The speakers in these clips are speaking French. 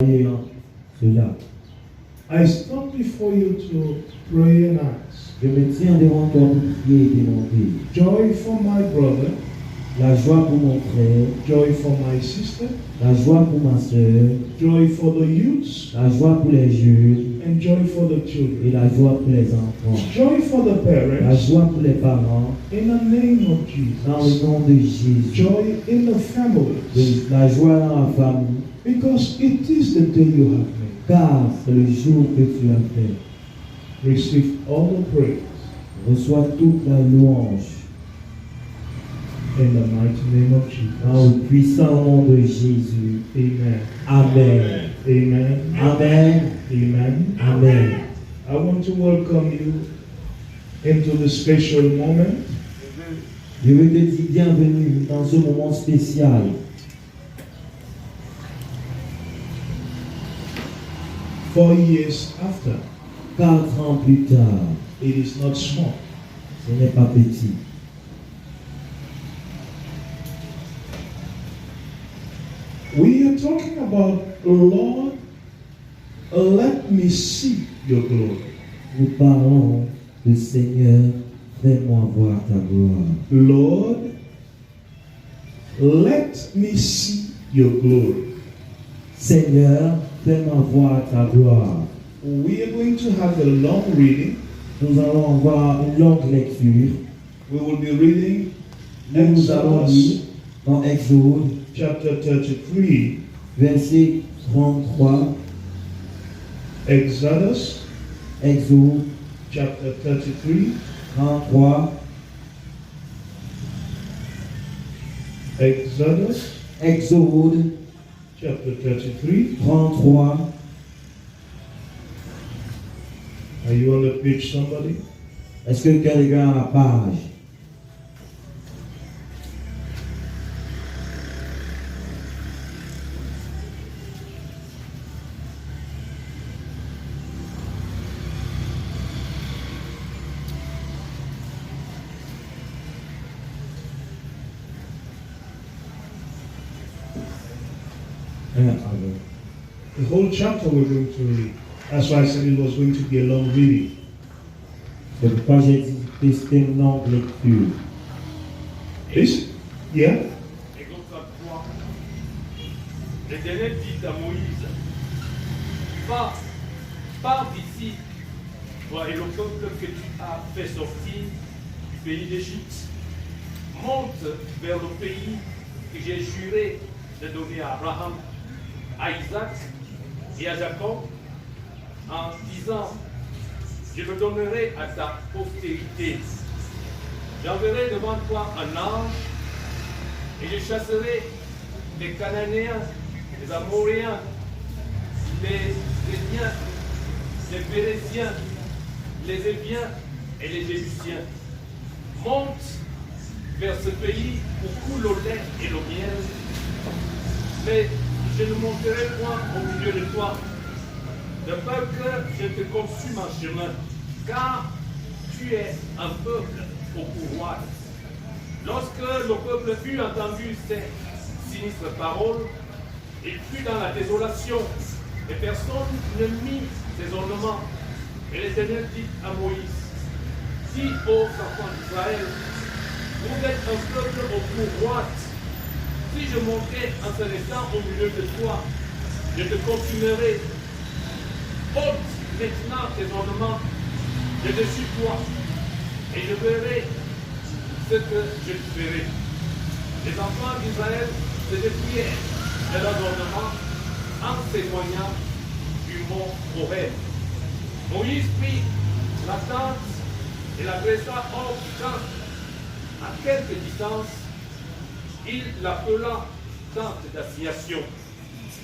cela. I stop before you to pray and ask. Je me tiens devant toi pour prier et demander Joy for my brother, la joie pour mon frère, joy for my sister, la joie pour ma soeur, joy for the youths, la joie pour les jeunes and joy for the et children. la joie pour les enfants, Joy for the la parents, joie pour les parents, in the name of dans Jesus. le nom de Jésus, Joy in the families, la joie dans la famille, because it is the day you have made. car c'est le jour que tu as fait. Receive all the praise Reçois toute la louange in the mighty name of dans Jesus. le puissant nom de Jésus. Amen. Amen. Amen. Amen. Amen. Amen. I want to welcome you into the special moment. Je veux te dire bienvenue dans ce moment spécial. 4 years after, 4 ans plus tard, it is not small. ce n'est pas petit. We are talking about, Lord, let me see your glory. Nous parlons de Seigneur, fais-moi voir ta gloire. Lord, let me see your glory. Seigneur, fais-moi voir ta gloire. We are going to have a long reading. Nous allons avoir une longue lecture. We will be reading Nous allons lire Exodus dans Exode, chapter 33. verset 33. Exodus Exode chapter 33. 33. Exodus Exode chapter 33. 33. Are you on the page, somebody? Est-ce que quelqu'un a la page? The whole chapter we're going to read. That's why I said it was going to be a long reading. C'est pourquoi j'ai dit que c'était une longue lecture. This? Yeah? Exode 33. L'Éternel dit à Moïse, pars d'ici, toi et le peuple que tu as fait sortir du pays d'Égypte, monte vers le pays que j'ai juré de donner à Abraham, à Isaac et à Jacob, en disant, je le donnerai à ta postérité. J'enverrai devant toi un ange et je chasserai les Cananéens, les Amoréens, les Héthiens, les Péréziens, les Héviens et les Jébusiens. Monte vers ce pays où coule le lait et le miel, mais je ne monterai point au milieu de toi, de peur que je te consume en chemin, car tu es un peuple au pouvoir. Lorsque le peuple eut entendu ces sinistres paroles, il fut dans la désolation, et personne ne mit ses ornements. Et l'Éternel dit à Moïse, dis aux enfants d'Israël, vous êtes un peuple au pouvoir. Si je montais en ce restant au milieu de toi, je te consumerai. Ôte maintenant tes ornements de dessus toi, et je verrai ce que je te ferai. Les enfants d'Israël se dépouillèrent de leurs ornements en s'éloignant du mont Horeb. Moïse prit la tente et la dressa hors du camp. À quelque distance, il l'appela tente d'assignation.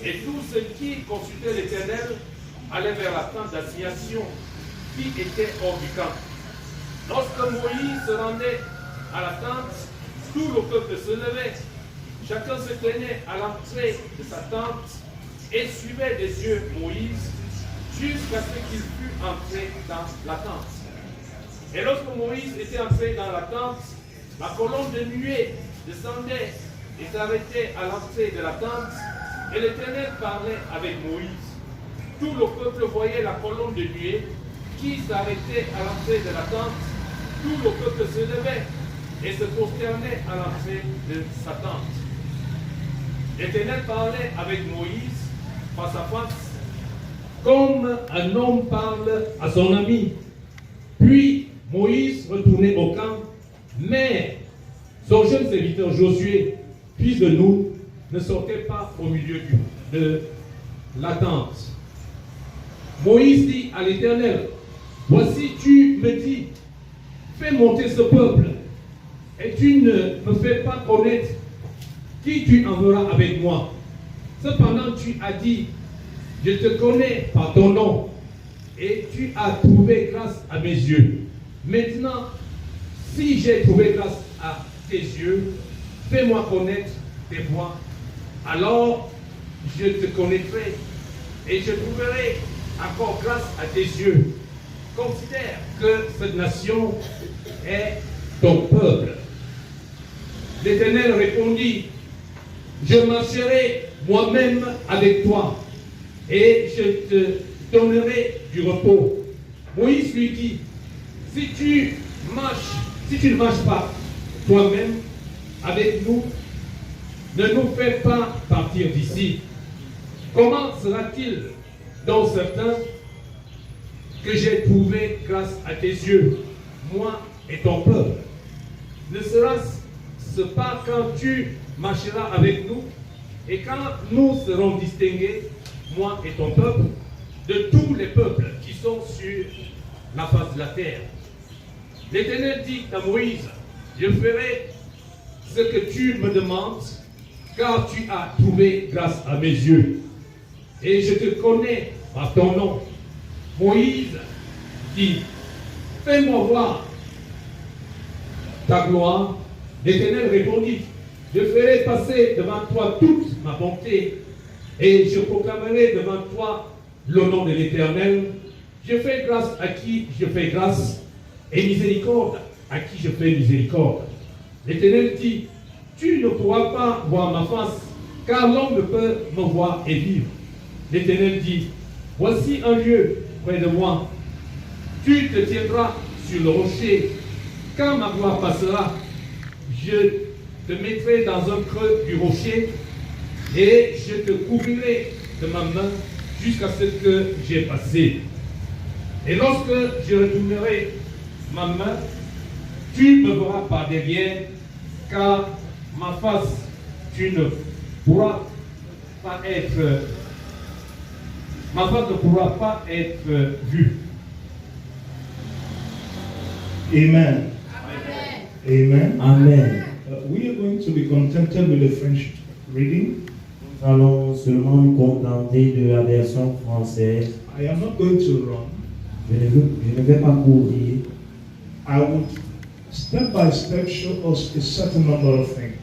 Et tous ceux qui consultaient l'Éternel allaient vers la tente d'assignation qui était hors du camp. Lorsque Moïse se rendait à la tente, tout le peuple se levait. Chacun se tenait à l'entrée de sa tente et suivait des yeux Moïse jusqu'à ce qu'il fût entré dans la tente. Et lorsque Moïse était entré dans la tente, la colonne de nuée descendait et s'arrêtait à l'entrée de la tente, Et l'Éternel parlait avec Moïse. Tout le peuple voyait la colonne de nuée qui s'arrêtait à l'entrée de la tente. Tout le peuple se levait et se prosternait à l'entrée de sa tente. L'Éternel parlait avec Moïse face à face, comme un homme parle à son ami. Puis Moïse retournait au camp, mais son jeune serviteur Josué, fils de Nun, ne sortait pas au milieu de la tente. Moïse dit à l'Éternel, voici tu me dis, fais monter ce peuple, et tu ne me fais pas connaître qui tu enverras avec moi. Cependant tu as dit, je te connais par ton nom, et tu as trouvé grâce à mes yeux. Maintenant, si j'ai trouvé grâce à tes yeux, fais-moi connaître tes voies. Alors je te connaîtrai et je trouverai encore grâce à tes yeux. Considère que cette nation est ton peuple. L'Éternel répondit, je marcherai moi-même avec toi et je te donnerai du repos. Moïse lui dit, si tu ne marches pas toi-même avec nous, ne nous fais pas partir d'ici. Comment sera-t-il donc certain que j'ai trouvé grâce à tes yeux, moi et ton peuple? Ne sera-ce pas quand tu marcheras avec nous et quand nous serons distingués, moi et ton peuple, de tous les peuples qui sont sur la face de la terre? L'Éternel dit à Moïse, je ferai ce que tu me demandes, car tu as trouvé grâce à mes yeux, et je te connais par ton nom. Moïse dit, fais-moi voir ta gloire. L'Éternel répondit, je ferai passer devant toi toute ma bonté, et je proclamerai devant toi le nom de l'Éternel. Je fais grâce à qui je fais grâce, et miséricorde à qui je fais miséricorde. L'Éternel dit, tu ne pourras pas voir ma face, car l'homme ne peut me voir et vivre. L'Éternel dit, voici un lieu près de moi. Tu te tiendras sur le rocher. Quand ma gloire passera, je te mettrai dans un creux du rocher et je te couvrirai de ma main jusqu'à ce que j'ai passé. Et lorsque je retournerai ma main, tu me verras par derrière, car ma face, tu ne pourras pas être, ma face ne pourra pas être vue. Amen. Amen. Amen. We are going to be contented with the French reading. Nous allons seulement nous contenter de la version française. I am not going to run. Je ne vais pas courir. I would step by step show us a certain number of things.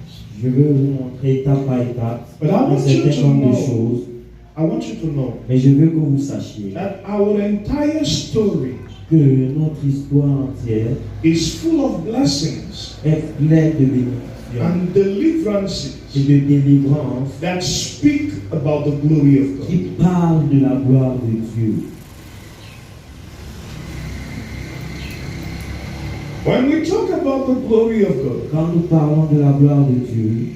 Je veux vous montrer étape par étape But I un want you certain to nombre de know, choses. I want you to know Mais je veux que vous sachiez that our entire story que notre histoire entière is full of blessings est pleine de bénédictions and deliverances et de délivrances that speak about the glory of qui God. parlent de la gloire de Dieu. When we talk about the glory of God, Quand nous parlons de la gloire de Dieu,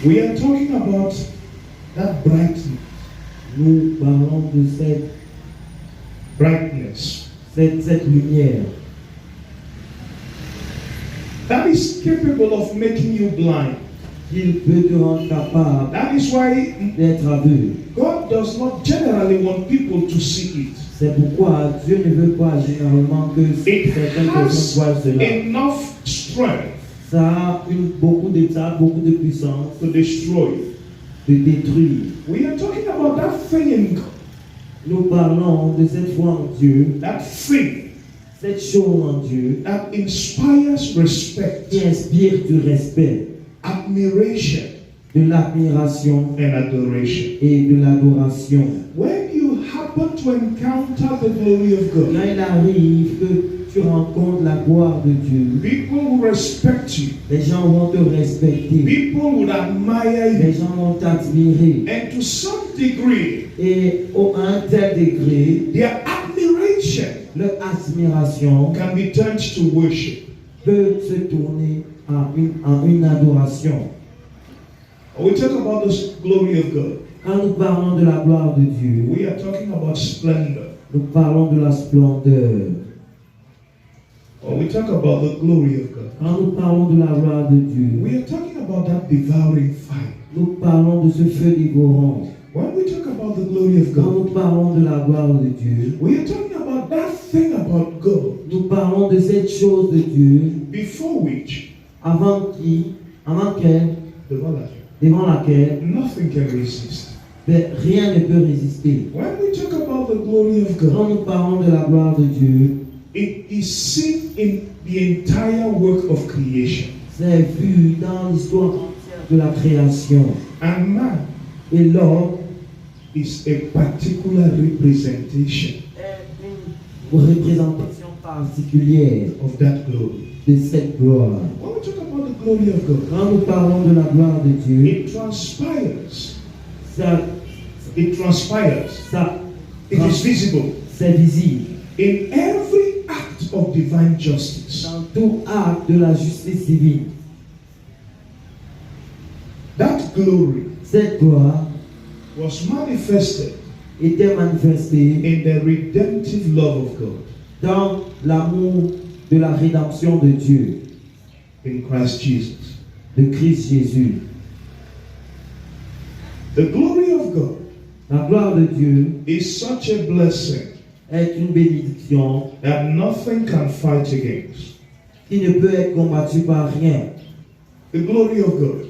we are talking about that brightness, nous parlons de cette lumière that is capable of making you blind. qu'il peut te rendre capable That is why d'être aveugle. God does not generally want people to see it. C'est pourquoi Dieu ne veut pas généralement que It certaines has personnes voient cela. enough strength Ça a beaucoup de puissance to destroy. de détruire. We are talking about that thing in God, Nous parlons de cette foi en Dieu, that thing cette chose en Dieu that inspires respect, qui inspire du respect, admiration, de l'admiration and adoration. et de l'adoration. When you have happen to encounter the glory of Quand God, il arrive que tu rencontres la gloire de Dieu, people will respect you. les gens vont te respecter, People will admire les you. gens vont t'admirer. And to some degree, Et à un tel degré, their admiration leur admiration can be turned to worship. peut se tourner en une adoration. We talk about the glory of God. Quand nous parlons de la gloire de Dieu, We are talking about splendor. nous parlons de la splendeur. Or we talk about the glory of God. Quand nous parlons de la gloire de Dieu, We are talking about that devouring fire. nous parlons de ce feu dévorant. When we talk about the glory of Quand God, nous parlons de la gloire de Dieu, we are talking about that thing about God nous parlons de cette chose de Dieu before which, avant qu'elle, devant laquelle nothing can resist. rien ne peut résister. When we talk about the glory of Quand God, nous parlons de la gloire de Dieu, it is seen in the entire work of creation. c'est vu dans l'histoire entière de la création. And man Et l'homme is a particular representation est une représentation particulière of that glory. de cette gloire. When we talk about the glory of God, Quand nous parlons de la gloire de Dieu, it transpires. ça, It transpires. ça, It is visible c'est visible in every act of divine justice. dans tout acte de la justice divine. That glory Cette gloire was manifested était manifestée in the redemptive love of God dans l'amour de la rédemption de Dieu, in Christ Jesus. de Christ Jésus. The glory of God La gloire de Dieu is such a blessing est une bénédiction that nothing can fight against. qui ne peut être combattue par rien. The glory of God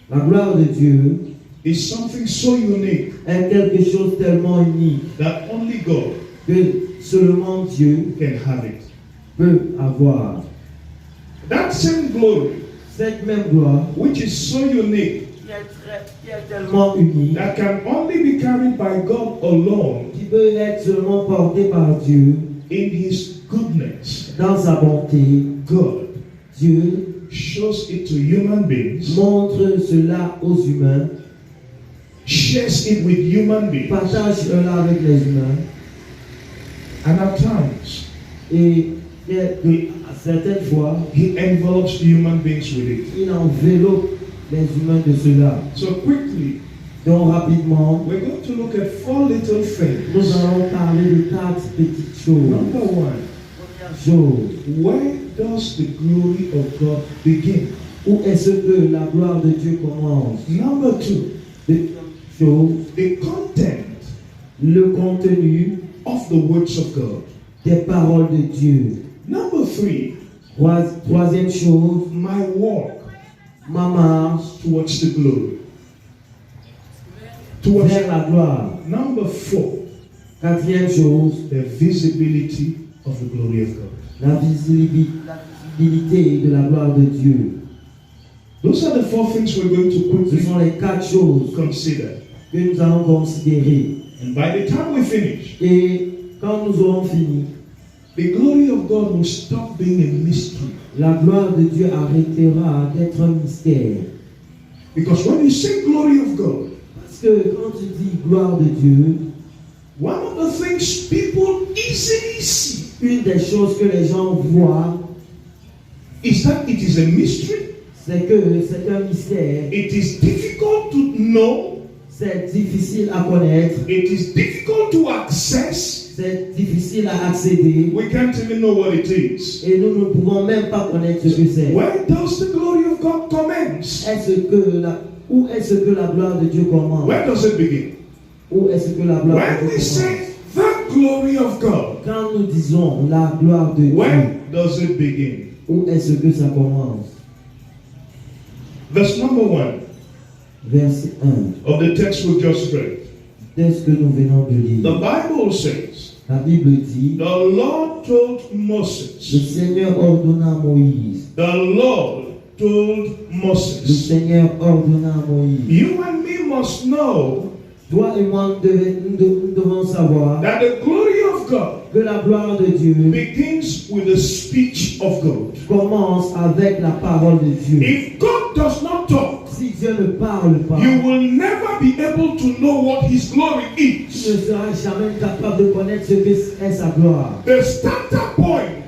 La gloire de Dieu is something so unique est quelque chose tellement unique that only God que seulement Dieu can have it. peut avoir. That same glory, Cette même gloire which is so unique, qui est tellement unique, that can only be carried by God alone qui peut être seulement portée par Dieu in His goodness. dans sa bonté. God Dieu shows it to human beings, montre cela aux humains, shares it with human beings, partage cela avec les humains and at times et à certaines fois, He envelops the human beings with it. il enveloppe les humains de cela. So quickly, Donc rapidement, we're going to look at 4 little nous things. allons parler de 4 petites choses. Number 1, Première chose, where does the glory of God begin? où est-ce que la gloire de Dieu commence? Number 2, Deuxième chose, the content le contenu of the words of God. des paroles de Dieu. Number 3, Troisième chose, my walk ma marche towards the glory. Towards vers la gloire. Number 4, Quatrième chose, the visibility of the glory of God. la visibilité de la gloire de Dieu. Those are the 4 things we're going to Ce quickly sont les 4 choses consider. que nous allons considérer. And by the time we finish, Et quand nous aurons fini, the glory of God will stop being a mystery. la gloire de Dieu arrêtera d'être un mystère. Because when you say glory of God, Parce que quand tu dis gloire de Dieu, one of the things people easily see une des choses que les gens voient, is that it is a mystery. c'est que c'est un mystère. It is difficult to know. C'est difficile à connaître. It is difficult to access. C'est difficile à accéder. We can't even know what it is. Et nous ne pouvons même pas connaître ce que c'est. Where does the glory of God commence? Où est-ce que la gloire de Dieu commence? Where does it begin? Où est-ce que la gloire de When Dieu we commence? say the glory of God, Quand nous disons la gloire de Dieu, when does it begin? où est-ce que ça commence? Verse number 1 Verset 1. of the text we just read. C'est ce que nous venons de lire. The Bible says, La Bible dit, the Lord told le Moses, Seigneur ordonna à Moïse. the Lord told Le Moses, Seigneur ordonna à Moïse. you and me must know Toi et moi, nous devons savoir that the glory of God que la gloire de Dieu begins with the speech of God. commence avec la parole de Dieu. If God does not talk, Si Dieu ne parle pas, you will never be able to know what His glory tu is. ne seras jamais capable de connaître ce que est sa gloire. The starter point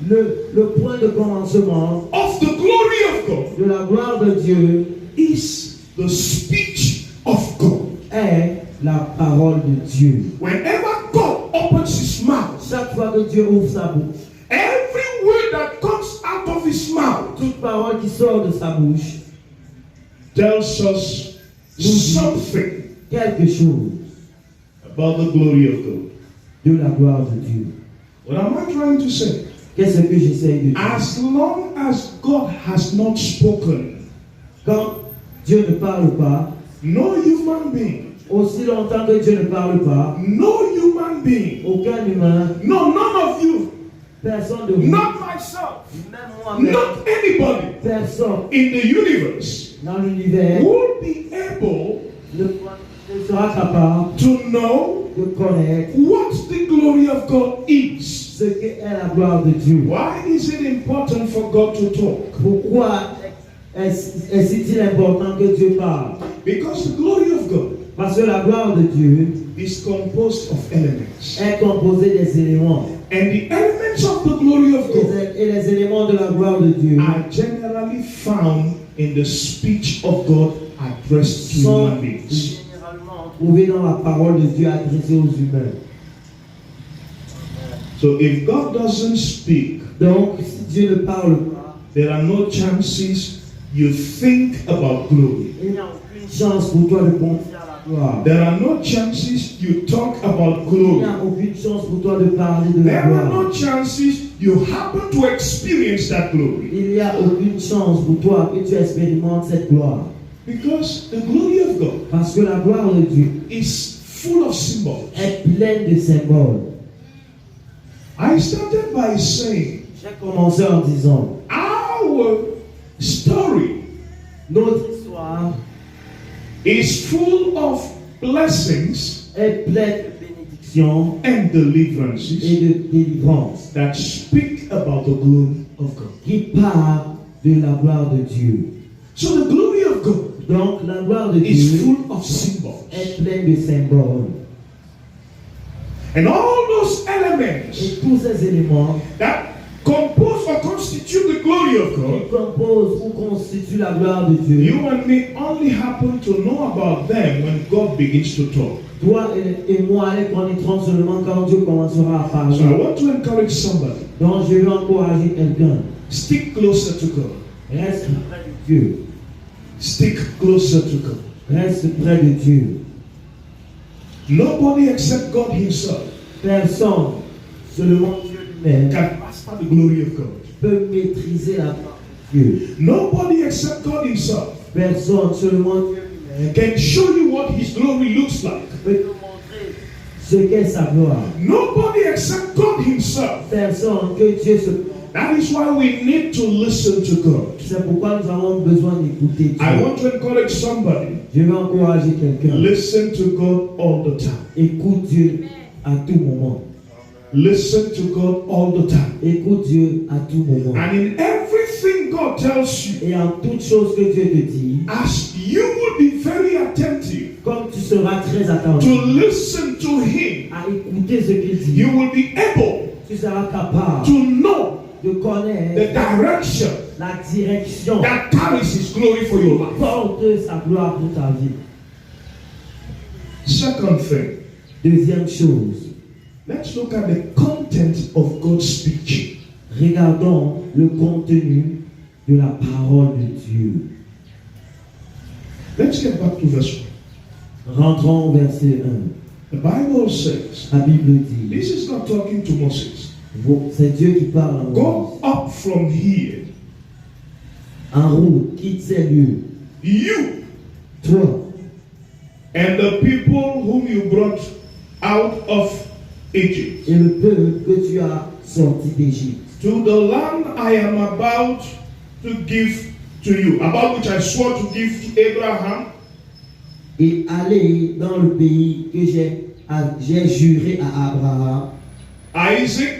Le point de commencement of the glory of God de la gloire de Dieu is the speech of God. est la parole de Dieu. Whenever God opens His mouth, Chaque fois que Dieu ouvre sa bouche, every word that comes out of His mouth toute parole qui sort de sa bouche tells us something quelque chose about the glory of God. de la gloire de Dieu. What am I trying to say? Qu'est-ce que j'essaye de dire? As long as God has not spoken, Quand Dieu ne parle pas, no human being, aussi longtemps que Dieu ne parle pas, no human being, aucun humain, no, none of you, personne de vous, not myself, même moi-même, not anybody personne in the universe dans l'univers will be able ne sera capable to know de connaître what the glory of God is. ce qu'est la gloire de Dieu. Why is it important for God to talk? Pourquoi est-il important que Dieu parle? Because the glory of God Parce que la gloire de Dieu is composed of elements. est composée des éléments. And the elements of the glory of God Et les éléments de la gloire de Dieu are generally found in the speech of God addressed to sont human beings. généralement trouvés dans la parole de Dieu adressée aux humains. So if God doesn't speak, Donc, si Dieu ne parle pas, there are no chances you think about glory. il n'y a aucune chance pour toi de penser à la gloire. There are no chances you talk about Il glory. n'y a aucune chance pour toi de parler de There la are gloire. no chances you happen to experience that glory. Il n'y a aucune chance pour toi que tu expérimentes cette gloire. Because the glory of God Parce que la gloire de Dieu is full of symbols. est pleine de symboles. I started by saying J'ai commencé en disant, our story notre histoire is full of blessings est pleine de bénédictions and deliverances et de délivrances that speak about the glory of God. qui parlent de la gloire de Dieu. So the glory of God Donc la gloire de is Dieu full of symbols. est pleine de symboles. And all those elements Et tous ces éléments that compose or constitute the glory of qui God, composent ou constituent la gloire de Dieu, you and me only happen to know about them when God begins to talk. toi et moi les connaîtrons seulement quand Dieu commencera à So I parler. want to encourage somebody. Donc je veux encourager quelqu'un. Stick closer to God. Reste près de Dieu. Stick closer to God. Reste près de Dieu. Nobody except God Himself Personne, seulement Dieu lui-même, can master the glory of God. peut maîtriser la gloire de Dieu. Nobody except God Himself Personne, seulement Dieu lui-même, can show you what His glory looks like. peut te montrer ce qu'est sa gloire. Nobody except God Himself. Personne que Dieu se... That is why we need to listen to God. C'est pourquoi nous avons besoin d'écouter I Dieu. want to encourage somebody. Je veux encourager quelqu'un. Listen to God all the time. Écoute Dieu à tout moment. Listen to God all the time. Écoute Dieu à tout moment. And in everything God tells you, Et en toute chose que Dieu te dit, as you will be very attentive comme tu seras très to attentif listen to Him, à écouter ce qu'il dit, you will be able tu seras capable to know de the connaître direction la direction that carries His glory for your life. porte sa gloire pour ta vie. Second thing, Deuxième chose, let's look at the content of God's speech. regardons le contenu de la parole de Dieu. Let's get back to verse 1. Rentrons au verset 1. The Bible says, La Bible dit, this is not talking to Moses. c'est Dieu qui parle à Moïse. Go up from here, En route, quitte ces lieux. you Toi and the people whom you brought out of Egypt, et le peuple que tu as sorti d'Égypte, to the land I am about to give to you, about which I swore to give to Abraham, et allez dans le pays que j'ai juré à Abraham, Isaac,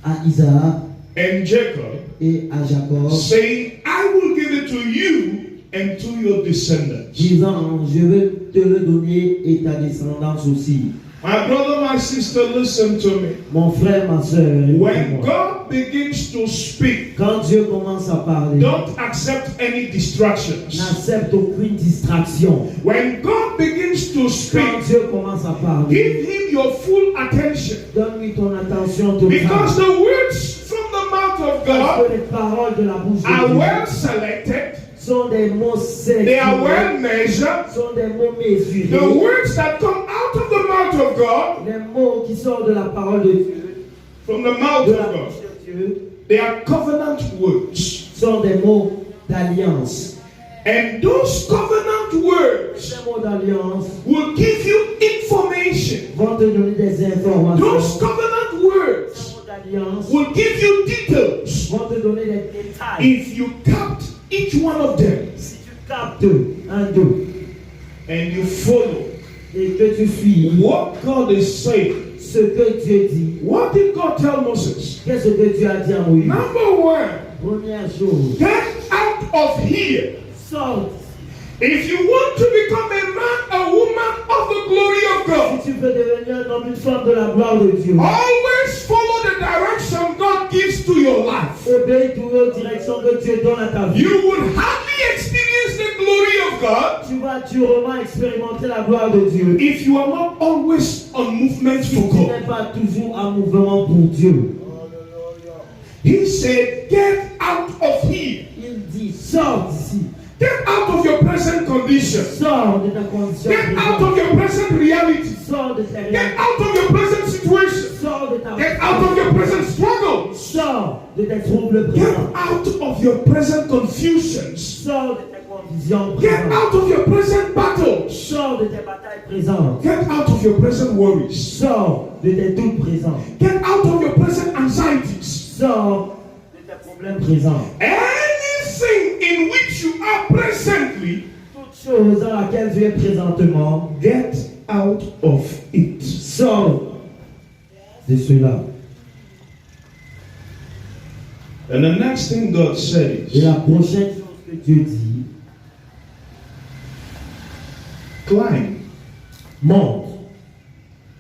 à Isaac and Jacob, et à Jacob, saying, I will give it to you and to your descendants. disant, je veux te le donner et ta descendance aussi. My brother, my sister, listen to me. Mon frère, ma soeur, When God begins to speak, quand Dieu commence à parler, don't accept any distractions. n'accepte aucune distraction. When God begins to Quand speak, Dieu commence à parler, give Him your full attention. donne-lui ton attention totale. Because the words from the mouth of Parce God que les paroles de la bouche de are Dieu well selected, sont des mots they are sélectionnés, well measured. sont des mots mesurés. The words that come out of the mouth of God, Les mots qui sortent de la parole de Dieu, from the mouth de of la God, bouche de Dieu, they are covenant words. sont des mots d'alliance. And those covenant words Ces mots d'alliance will give you information. vont te donner des informations. Those covenant Ces words mots d'alliance will give you details. vont te donner des détails. If you count each one of them Si tu captes un d'eux and you follow et que tu suis what God is saying, ce que Dieu dit, what did God tell Moses? qu'est-ce que Dieu a dit à Moïse? Number one, Première chose, get out of here. sors. If you want to become a man, a woman of the glory of God, Si tu veux devenir un homme, une femme de la gloire de Dieu, always follow the direction God gives to your life. obéis toujours aux directions que Dieu donne à ta vie. You would hardly experience the glory of God Tu vas durement expérimenter la gloire de Dieu. if you are not always on movement Si for tu God. n'es pas toujours en mouvement pour Dieu. He said, get out of here. Il dit, sors d'ici. Get out of your present condition. Sors de ta condition Get out présente. of your present reality. Sors de ta Get réalité. out of your present situation. Sors de ta Get out of your present struggles. Sors de tes troubles Get présents. out of your present confusions. Sors de tes confusions Get présentes. out of your present battles. Sors de tes batailles présentes. Get out of your present worries. Sors de tes doutes présents. Get out of your present anxieties. Sors de tes problèmes présents. Anything in which you are presently, Toute chose dans laquelle tu es présentement, get out of it. sors de cela. And the next thing God Et says, la prochaine chose que Dieu dit, climb, monte,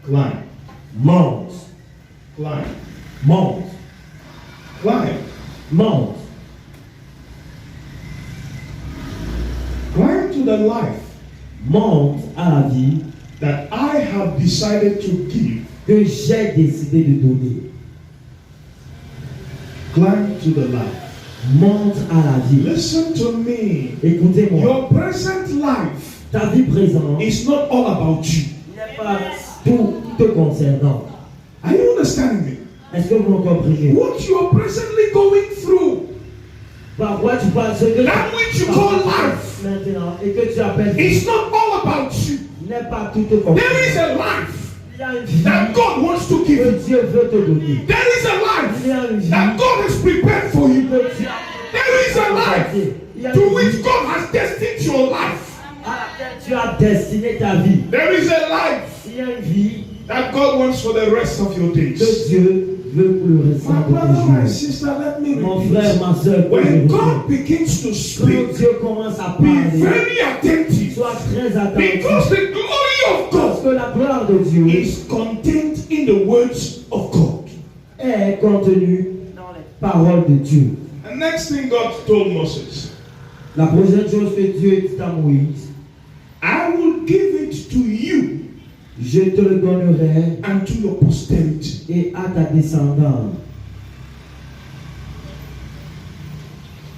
climb, monte, climb, monte, climb, monte. climb to the life Monte à la vie that I have decided to give. que j'ai décidé de donner. Climb to the life. Monte à la vie. Listen to me. Écoutez-moi. Your present life Ta vie présente is not all about you. n'est pas tout te concernant. Are you understanding me? Est-ce que vous me comprenez? What you are presently going through, Par quoi tu parles ce que that which you call life, maintenant et que tu appelles vie is not all about you. n'est pas tout te concernant. There is a life Il y a une vie that God wants to give que you. Dieu veut te donner. There is a Il y a une life vie that God has prepared for you. que Dieu There is a life Il y a to une which vie God has destined your life. à laquelle tu as destiné ta vie. There is a life Il y a une vie that God wants for the rest of your days. que Dieu veut pour le restant My de brother, tes my jours. sister, let me Mon repeat. frère, ma soeur, When God begins to quand speak, Dieu commence à be parler, very attentive, sois très attentif. because the glory of Parce God que la gloire de Dieu is contained in the words of God. est contenue dans les paroles de Dieu. And next thing God told Moses, La prochaine chose que Dieu dit à Moïse, I will give it to you je te le donnerai and to your posterity. et à ta descendance.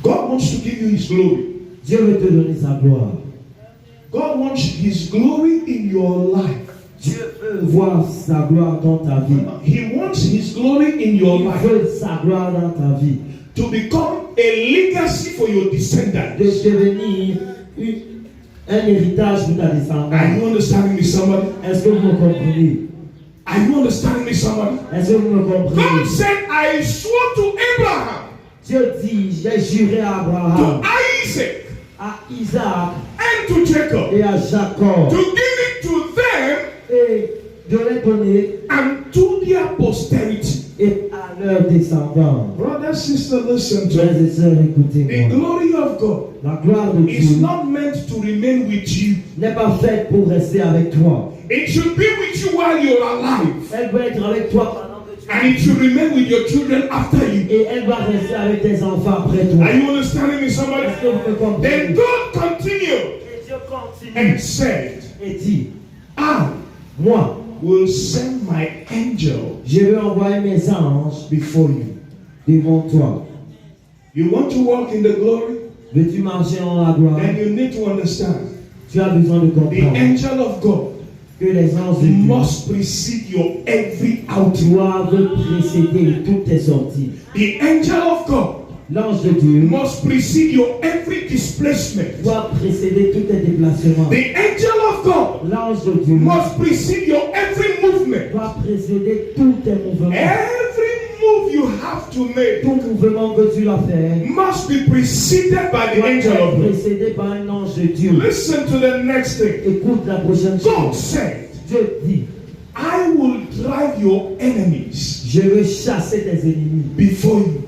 God wants to give you His glory. Dieu veut te donner sa gloire. God wants His glory in your life. Dieu veut voir sa gloire dans ta vie. He wants His glory in your Il life veut sa gloire dans ta vie. to become a legacy for your De descendants. devenir un héritage pour ta Are descendance. you understanding me, somebody? Est-ce que vous me comprenez? Are you understanding me, somebody? Est-ce que vous me God comprenez? said, I swore to Abraham, Dieu dit, j'ai juré à to Abraham, Isaac, à Isaac and to Jacob, et à Jacob, to give it to them et de les donner and to their posterity. et à leurs descendants. Brother, sister, listen to Frères me. et sœurs, The écoutez-moi. glory of God La gloire de is Dieu not meant to remain with you. n'est pas faite pour rester avec toi. It should be with you while you're alive. Elle doit être avec toi pendant que tu And it should remain with your children after you. et elle doit rester avec tes enfants après toi. Are you understanding me, somebody? Est-ce que vous me comprenez? Then God continued Et Dieu continue and said, et dit, I moi, will send my angel je vais envoyer mes anges before you. devant toi. You want to walk in the glory? Veux-tu marcher en la gloire? Then you need to understand Tu as besoin de the comprendre angel of God que les anges de Dieu must precede your every outing. doivent précéder toutes tes sorties. The angel of God L'ange de Dieu must precede your every displacement. doit précéder tous tes déplacements. The angel of God L'ange de Dieu must precede your every movement. doit précéder tous tes mouvements. Every move you have to make Tout mouvement que tu dois faire must be preceded by the doit angel of être God. précédé par un ange de Dieu. Listen to the next thing. Écoute la prochaine God chose. said, Dieu dit, I will drive your enemies je veux chasser tes ennemis. before you.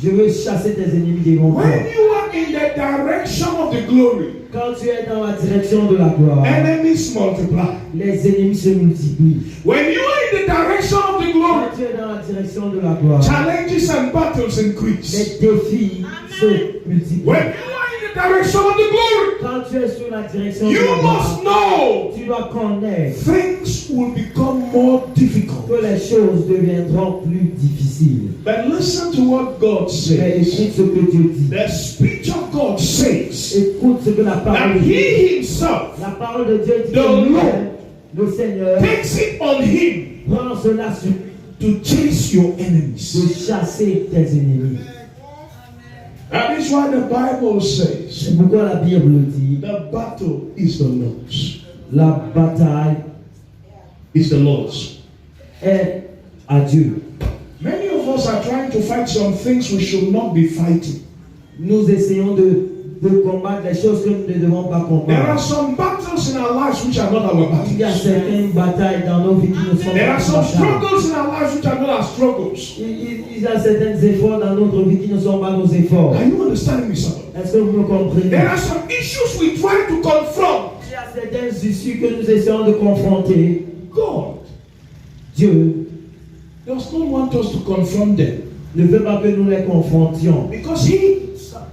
Je veux chasser tes ennemis devant toi. When you are in the direction of the glory, Quand tu es dans la direction de la gloire, enemies multiply. les ennemis se multiplient. When you are in the direction of the glory, Quand tu es dans la direction de la gloire, challenges and battles increase. les défis se multiplient. When you are in the direction of the glory, Quand tu es sur la direction de you la must gloire, know tu dois connaître things will become more difficult. que les choses deviendront plus difficiles. But listen to what God Mais says. écoute ce que Dieu dit. The speech of God says Écoute ce que la parole that de Dieu dit. He Himself La parole de Dieu dit The que Lord lui-même, le Seigneur, takes it on Him prend cela sur lui to chase your enemies. de chasser tes ennemis. That is why the Bible says C'est pourquoi la Bible dit the battle is the Lord's. la bataille Is the Lord's. est à Dieu. Many of us are trying to fight some things we should not be fighting. Nous essayons de combattre les choses que nous ne devons pas There are combattre. some battles in our lives which are not our Il y a battles. certaines batailles dans nos vies qui ne sont There pas are des some batailles. struggles in our lives which are not our struggles. Il y a certains efforts dans notre vie qui ne sont pas nos efforts. Are you understanding me, somebody? Est-ce que vous me comprenez? There are some issues we try to confront. Il y a certaines issues que nous essayons de confronter. God Dieu does not want us to confront them ne veut pas que nous les confrontions. because He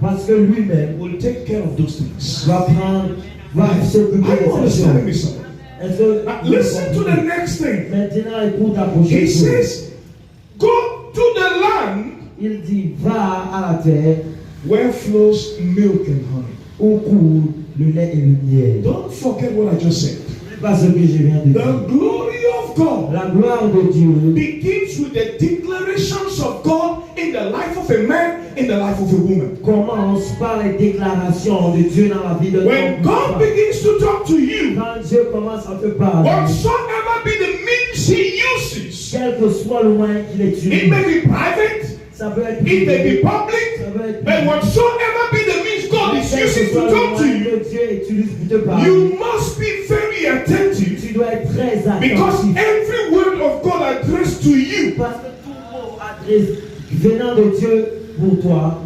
Parce que lui-même will take care of those things. va s'occuper Are you de ces understanding me, choses. somebody? Est-ce que Now, vous me listen to the comprenez? next thing. Maintenant, écoute la prochaine He chose. says, go to the land Il dit, va à la terre where flows milk and honey. où coule le lait et le miel. Don't forget what I just said. N'oublie pas ce que je viens de dire. The glory of God La gloire de Dieu begins with the declarations of God in the life of a man, in the life of a woman. commence par les déclarations de Dieu dans la vie de When God l'homme. begins to talk to you, Quand Dieu commence à te parler, whatsoever be the means He uses, quel que soit le moyen qu'il it utilise, may be private, ça peut être it may privé, be public, ça peut être but whatsoever be the means God is quel que using soit to le talk to moyen you, que Dieu utilise pour te parler. you must be very attentive Tu dois être très because attentif. every word of God addressed to you Parce que tout mot adressé venant de Dieu pour toi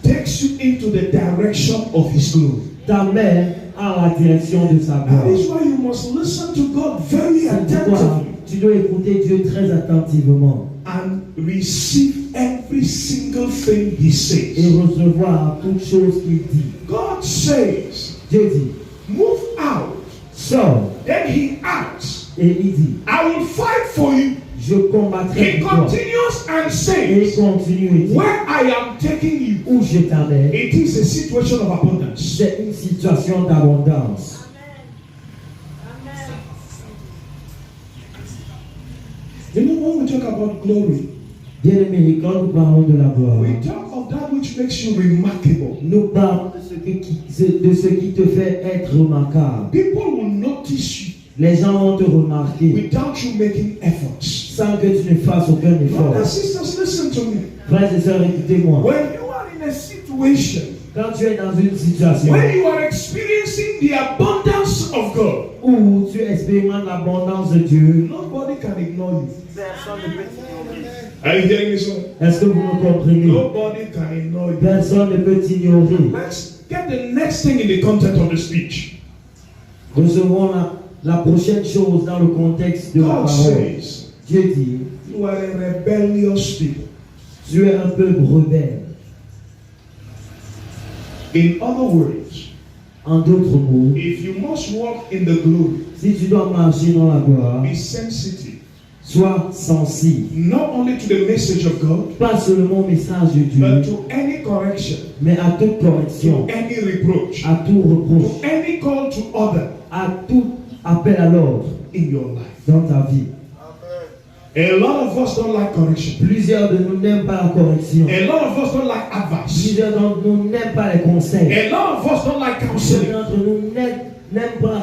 takes you into the direction of His glory. t'amène à la direction de sa That gloire. is why you must listen to God very C'est pourquoi attentively tu dois écouter Dieu très attentivement and receive every single thing He et says. recevoir toute chose qu'il dit. God says, Dieu dit, move out. sors. Then He adds, Et il dit, I will fight for you. je combattrai He pour toi. continues and Et il says, continue et dit, where I am taking you, où je t'amène, it is a situation of abundance. c'est une situation d'abondance. You know, when we talk about glory, Bien-aimé, quand nous parlons de la gloire, we talk of that which makes you remarkable. nous parlons de ce qui te fait être remarquable. People will notice you Les gens vont te remarquer without you making efforts. sans que tu ne fasses aucun effort. Brothers, sisters, listen to me. Frères et sœurs, écoutez-moi. When you are in a situation Quand tu es dans une situation, when you are experiencing see the abundance of God, où tu expérimentes l'abondance de Dieu, nobody can ignore you. personne ne peut t'ignorer. Are you hearing me, son? Est-ce que vous me comprenez? Nobody can ignore you. Personne ne peut t'ignorer. Let's get the next thing in the content of the speech. Recevons la prochaine chose dans le contexte de la God parole. says, Dieu dit, you are a rebellious people. tu es un peuple rebelle. In other words, En d'autres mots, if you must walk in the glory, si tu dois marcher dans la gloire, be sensitive, sois sensible. not only to the message of God, Pas seulement au message de but Dieu, to any correction, mais à toute correction, to any reproach, à tout reproche, to any call to order à tout appel à l'ordre in your life. dans ta vie. A lot of us don't like correction. Plusieurs de nous n'aiment pas la correction. A lot of us don't like advice. Plusieurs d'entre nous n'aiment pas les conseils. A lot of us don't like Plusieurs counseling. d'entre nous n'aiment pas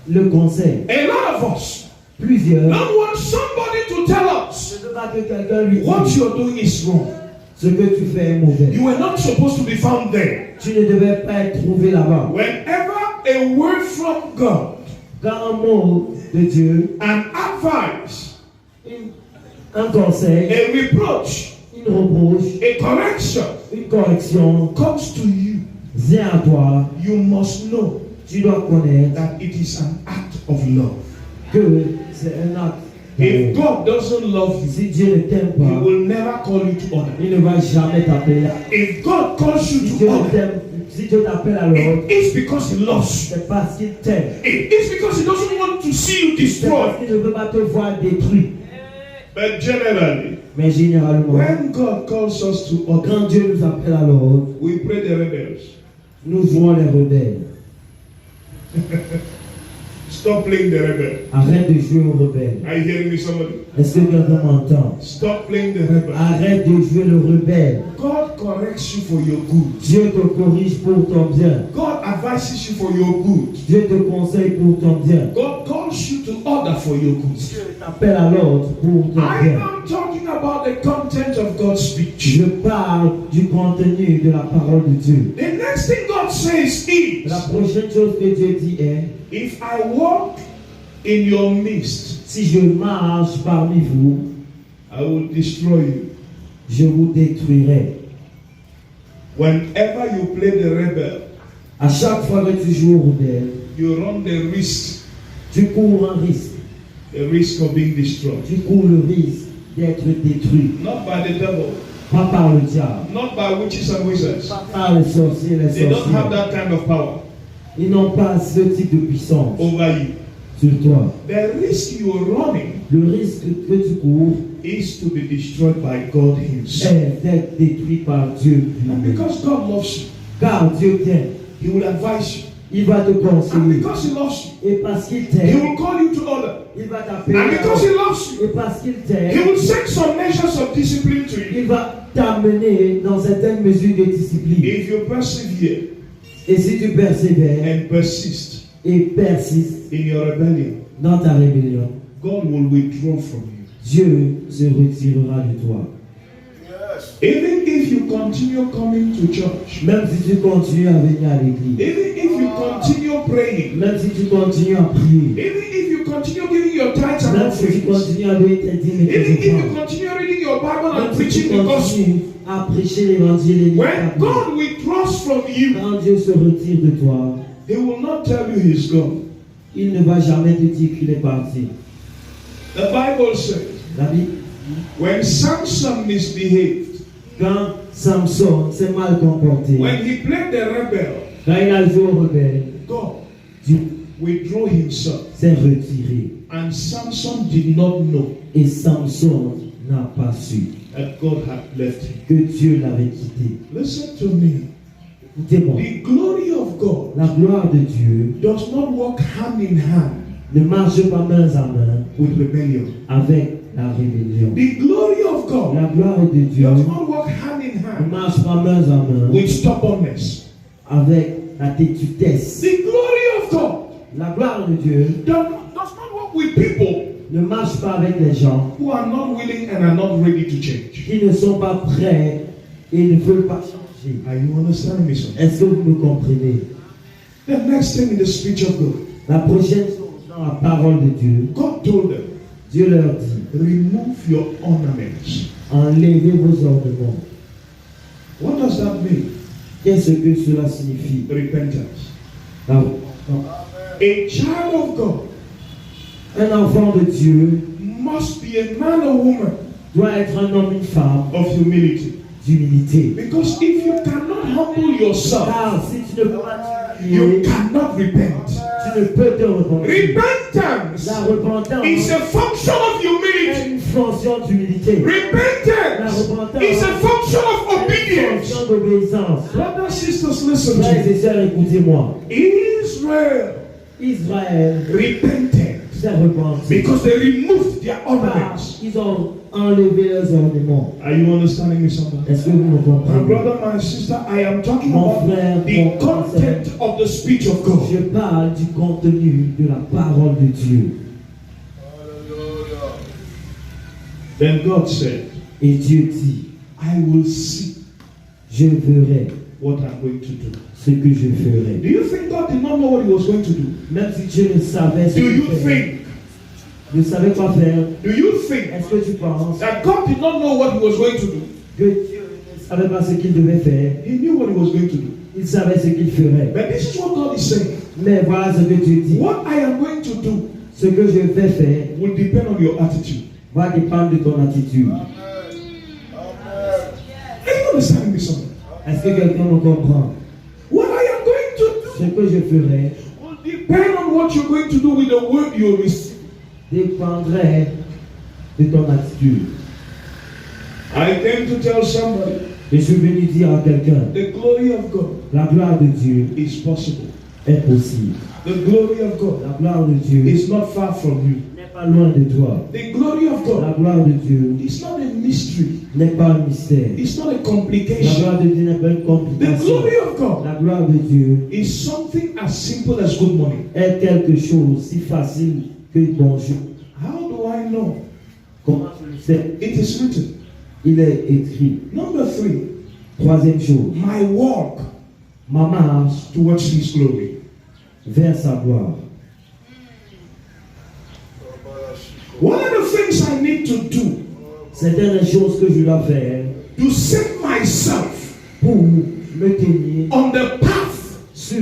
le conseil. A lot of us Plusieurs don't want somebody to tell us ne veulent pas que quelqu'un lui what dise you're doing is wrong. ce que tu fais est mauvais. You were not supposed to be found there. Tu ne devais pas être trouvé là-bas. Whenever a word from God, Quand un mot de Dieu, an advice, un conseil, a reproach, une reproche, a correction une correction comes to you, vient à toi, you must know tu dois connaître that it is an act of love. que c'est un acte. If d'amour. God doesn't love you, Si Dieu ne t'aime He pas, will never call you to order. il ne va jamais t'appeler. If God calls you Si to Dieu order, t'aime, si Dieu t'appelle à l'ordre, it is because He loves you. c'est parce qu'il t'aime. It is because He doesn't want to see you C'est parce destroyed. qu'il ne veut pas te voir détruit. But generally, Mais généralement, when God calls us to order, quand Dieu nous appelle à l'ordre, we pray the rebels. nous jouons les rebelles. Stop playing the rebel. Arrête de jouer aux rebelles. Are you hearing me, somebody? Est-ce que quelqu'un m'entend? Stop playing the rebel. Arrête de jouer le rebelle. God corrects you for your good. Dieu te corrige pour ton bien. God advises you for your good. Dieu te conseille pour ton bien. God calls you to order for your good. Dieu t'appelle à l'ordre pour ton I bien. am talking about the content of God's speech. Je parle du contenu de la parole de Dieu. The next thing God says is, La prochaine chose que Dieu dit est, if I walk in your midst, si je marche parmi vous, I will destroy you. je vous détruirai. Whenever you play the rebel, À chaque fois que tu joues au rebelle, you run the risk tu cours un risque. of being destroyed. Tu cours le risque d'être détruit. Not by the devil, Pas par le diable, not by witches and wizards. pas par les sorciers, les They don't have sorcières. that kind of power Ils n'ont pas ce type de puissance over you. sur toi. The risk you are running Le risque que tu cours is to be destroyed by God Himself. est d'être détruit par Dieu And lui-même. because God loves you, Car Dieu t'aime, He will advise you. il va te And conseiller. because He loves you, Et parce qu'il He t'aime, will call you to order. il va t'appeler. And because He loves you, Et parce qu'il He t'aime, will send some measures of discipline to you. il va t'amener dans certaines mesures de discipline. If you persevere Et si tu persévères and persist et persistes in your rebellion, dans ta rébellion, God will withdraw from you. Dieu se retirera de toi. Even if you continue coming to church, Même si tu continues à venir à l'église, even if you continue praying, même si tu continues à prier, even if you continue giving your tithes and même si tu offerings, continues à donner tes dîmes et even tes if you offrandes, continue reading your Bible même and si tu preaching the gospel, continues à prêcher l'évangile et when l'évangile, God withdraws from you, quand Dieu se retire de toi, He will not tell you He's gone. il ne va jamais te dire qu'il est parti. The Bible says, La Bible, when Samson misbehaved, quand Samson s'est mal comporté, when he played the rebel, quand il a joué au rebelle, God Dieu withdrew Himself. s'est retiré. And Samson did not know Et Samson n'a pas su that God had left him. que Dieu l'avait quitté. Listen to me. Écoutez-moi, The glory of God la gloire de Dieu does not walk hand in hand ne marche pas main à main with rebellion. avec la rébellion. The glory of God La gloire de Dieu does not walk hand in ne hand marche pas main à main with stubbornness. avec la tétutesse. The glory of God La gloire de Dieu does not walk with people ne marche pas avec les gens who are not willing and are not ready to change. qui ne sont pas prêts et ne veulent pas changer. Are you understanding me, son? Est-ce que vous me comprenez? The next thing in the speech of God, La prochaine chose dans la parole de Dieu, God told them, Dieu leur dit, remove your ornaments. enlevez vos ornements. What does that mean? Qu'est-ce que cela signifie? Repentance. La- A child of God Un enfant de Dieu must be a man or woman doit être un homme, une femme of humility. d'humilité. Because if you cannot humble yourself, Car si tu ne peux pas you t'humilier, cannot repent. tu ne peux te repentir. Repentance La repentance is a function of est humility. une fonction d'humilité. La Repentance repentance is a function of est une obedience. fonction d'obéissance. Brothers, sisters, listen to Frères me. et sœurs, écoutez-moi. Israel Israël repented s'est repenti. because they removed their Car ornaments. ils ont enlevé leurs ornements. Are you understanding me, somebody? Est-ce que vous me My comprenez? brother, my sister, I am talking Mon about frère, the mon content of the speech of God. Je parle du contenu de la parole de Dieu. Then God said, Et Dieu dit, I will see je verrai what I'm going to do. ce que je ferai. Do you think God did not know what he was going to do? Même si Dieu ne savait ce Do qu'il you ferait. think? Ne savait quoi faire. Do you think Est-ce que tu penses that God did not know what he was going to do? que Dieu ne savait pas ce qu'il devait faire? He knew what he was going to do. Il savait ce qu'il ferait. But this is what God is saying. Mais voilà ce que Dieu dit. What I am going to do Ce que je vais faire will depend on your attitude. va dépendre de ton attitude. Are you understanding me, son? Est-ce que quelqu'un me comprend? What I am going to Ce do que je ferai will depend on what you're going to do with the word you receive. dépendrait de ton attitude. I came to tell somebody Je suis venu dire à quelqu'un, the glory of God la gloire de Dieu is possible. est possible. The glory of God La gloire de Dieu is not far from you. n'est pas loin de toi. The glory of La God gloire de Dieu is not a mystery. n'est pas un mystère. It's not a La complication. gloire de Dieu n'est pas une The complication. glory of God La gloire de Dieu is something as simple as good morning. est quelque chose si facile que bonjour. How do I know? Comment je le sais? It is written. Il est écrit. Number 3, Troisième chose, my walk ma marche towards His glory. vers sa gloire. One of the things I need to do C'était les choses que je dois faire to set myself pour me tenir on the path sur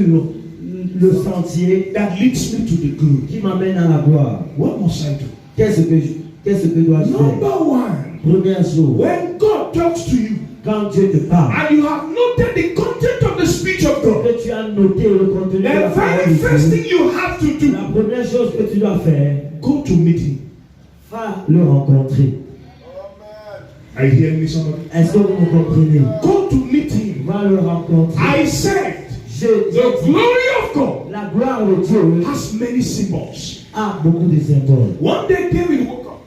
le sentier that leads me to the glory. qui m'amène à la gloire. What must I do? Qu'est-ce que dois-je faire? Number 1, Première chose, when God talks to you quand Dieu te parle, and you have noted the content of the speech of God, que tu as noté le contenu de la the parole very de first Dieu, thing you have to do, la première chose que tu dois faire, go to meet Him. va le rencontrer. Are you hearing me, somebody? Est-ce que vous me comprenez? Go to meet Him. Va le rencontrer. I said, Je the dis, glory of God la gloire de Dieu has many symbols. a beaucoup de symboles. One day David woke up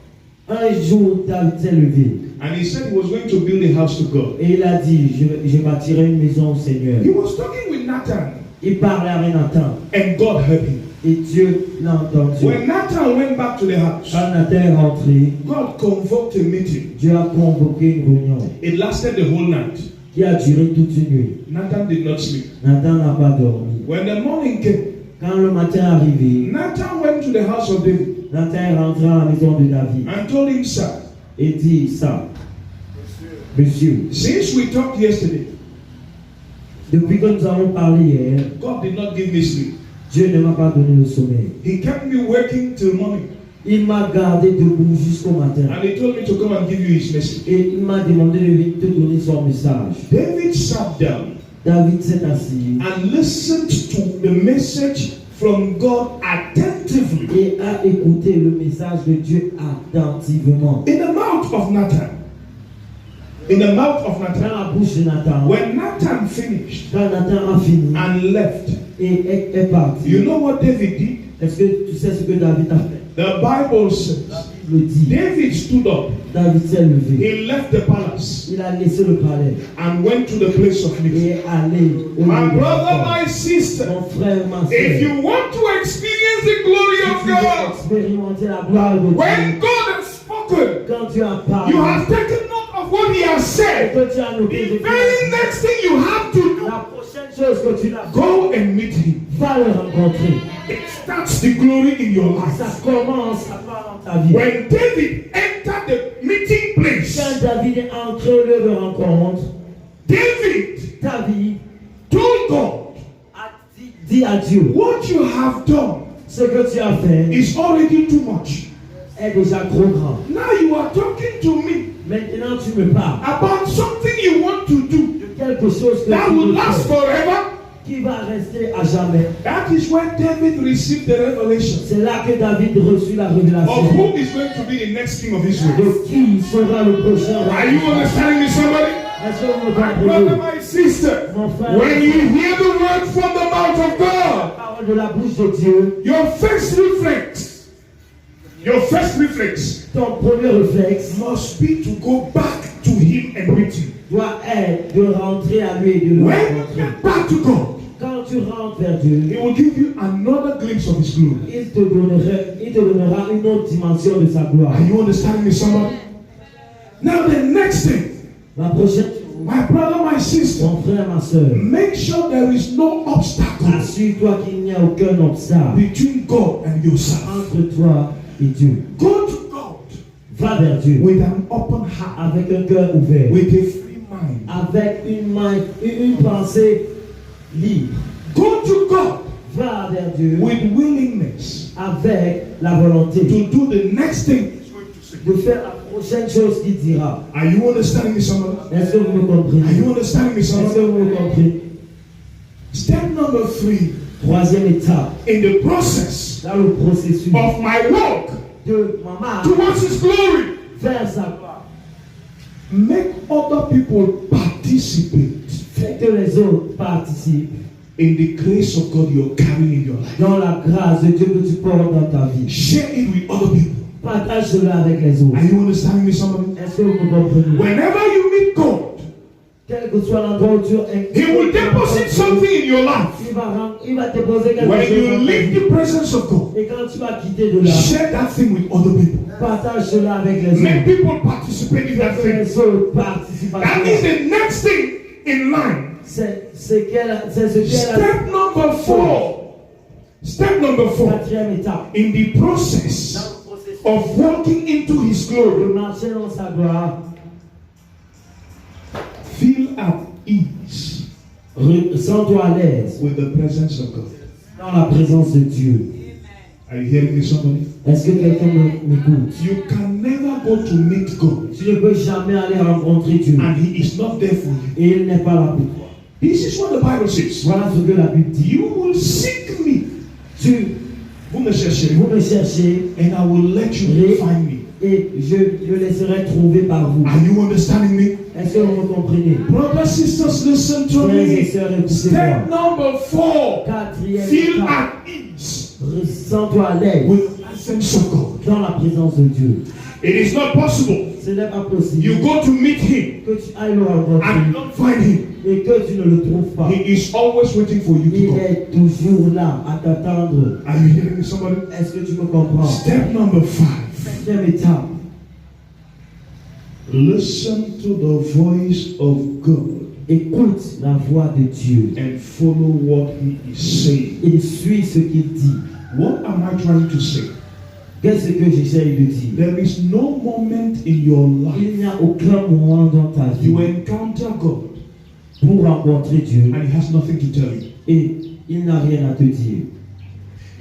Un jour, David s'est levé and he said he was going to build a house to God. et il a dit, je bâtirai une maison au Seigneur. He was talking with Nathan Il parlait avec Nathan and God heard him. et Dieu l'a entendu. When Nathan went back to the house, Quand Nathan est rentré, God convoked a meeting. Dieu a convoqué une réunion It lasted the whole night. qui a duré toute une nuit. Nathan did not sleep. Nathan n'a pas dormi. When the morning came, Quand le matin est arrivé, Nathan went to the house of David Nathan est rentré à la maison de David and told him, sir, et dit ça. Monsieur, since we talked yesterday, depuis que nous avons parlé hier, God did not give me sleep. Dieu ne m'a pas donné le sommeil. He kept me working till morning. Il m'a gardé debout jusqu'au matin. And he told me to come and give you his message. Et il m'a demandé de venir te donner son message. David sat down David s'est assis and listened to the message from God attentively. et a écouté le message de Dieu attentivement. In the mouth of Nathan. In the mouth of Dans Nathan. la bouche de Nathan, When Nathan finished quand Nathan a fini and left, et est parti, you know what David did? est-ce que tu sais ce que David a fait? The Bible says Il le dit. David stood up. David s'est levé. He left the palace Il a laissé le palais and went to the place of et meeting. est allé au My lieu de brother, rencontre. my sister, Mon frère, ma if soeur, you want to experience the glory si of tu veux God, expérimenter la gloire de when Dieu, God has spoken, quand tu as parlé, you have taken note of of what he has et said, que tu as noté, the very next thing you have to do, la prochaine chose que tu n'as go and meet him. va le rencontrer. It starts the glory in your Ça life. commence à part dans ta vie. When David entered the meeting place, Quand David est entré au lieu de rencontre, David David told God, a dit à Dieu, what you have done ce que tu as fait is already too much. est déjà trop grand. Now you are talking to me Maintenant tu me parles about something you want to do de quelque chose que that tu will veux last faire, forever. qui va rester à jamais. That is when David received the revelation C'est là que David reçut la of révélation who is going to be the next king of Israel. de qui sera le prochain roi. Are you understanding me, somebody? Est-ce que vous me My brother, comprenez? my sister, Mon frère, when you hear the word from the mouth of la God, parole de la bouche de Dieu, your first reflex ton premier réflexe must be to go back to him and meet him. doit être de rentrer à lui et de le When you rencontrer. get back to God, Quand tu rentres vers Dieu, he will give you another glimpse of his glory. il te donnera une autre dimension de sa gloire. Are you understanding me, somebody? Now the next thing, La prochaine, my brother, my sister, mon frère, ma soeur, make sure there is no obstacle assure-toi qu'il n'y a aucun obstacle between God and yourself. entre toi et Dieu. Go to God Va vers Dieu with an open heart, avec un cœur ouvert, with a free mind. avec une pensée libre. Go to God Va vers Dieu with willingness avec la volonté to do the next thing he's going to say. de faire la prochaine chose qu'il dira. Are you understanding me, somebody? Est-ce que vous me Are comprenez? you understanding me, Est-ce que somebody? vous me comprenez? Step number 3 Troisième étape, in the process dans le processus of my walk de ma marche towards his glory, vers sa gloire, make other people participate fais que les autres participent in the grace of God you're carrying in your life. dans la grâce de Dieu que tu portes dans ta vie. Share it with other people. Partage cela avec les autres. Are you understanding me, somebody? Est-ce que vous me comprenez? Whenever you meet God, Quel que soit l'endroit où tu es, He will deposit something in your life. il va déposer quelque When chose you dans ta leave vie. the presence of God, Et quand tu vas quitter de là, share that thing with other people. partage cela avec les Make autres. people participate in that Fais que thing. les autres participent à That cela. is the next thing in line. C'est ce qu'elle a. Step number 4. Step number 4. Quatrième étape. In the process Dans le processus of walking into His de glory, marcher dans sa gloire, feel at ease sens-toi à l'aise with the presence of God. dans la présence de Dieu. Are you hearing me, somebody? Est-ce que quelqu'un m'écoute? You can never go to meet God Tu ne peux jamais aller rencontrer Dieu and He is not there for you. et il n'est pas là pour toi. This is what the Bible says. Voilà ce que la Bible dit. You will seek me. Vous me chercherez, Vous me cherchez and I will let you find me. et je le laisserai trouver par vous. Are you understanding me? Est-ce que vous me comprenez? Brothers, sisters, listen to Frères et me. sœurs, écoutez-moi. Step number 4. Quatrième Feel étape. at ease Sens-toi à l'aise with the presence of God. dans la présence de Dieu. It is not possible. Ce n'est pas possible You go to meet Him que tu ailles le rencontrer and don't find Him. et que tu ne le trouves pas. He is always waiting for you to Il come. est toujours là à t'attendre. Are you hearing me, somebody? Est-ce que tu me comprends? Step number 5. Cinquième étape. Listen to the voice of God Écoute la voix de Dieu and follow what He is saying. et suis ce qu'il dit. What am I trying to say? Qu'est-ce que j'essaye de dire? There is no moment in your life Il n'y a aucun moment dans ta vie you encounter God pour rencontrer Dieu and He has nothing to tell you. et il n'a rien à te dire.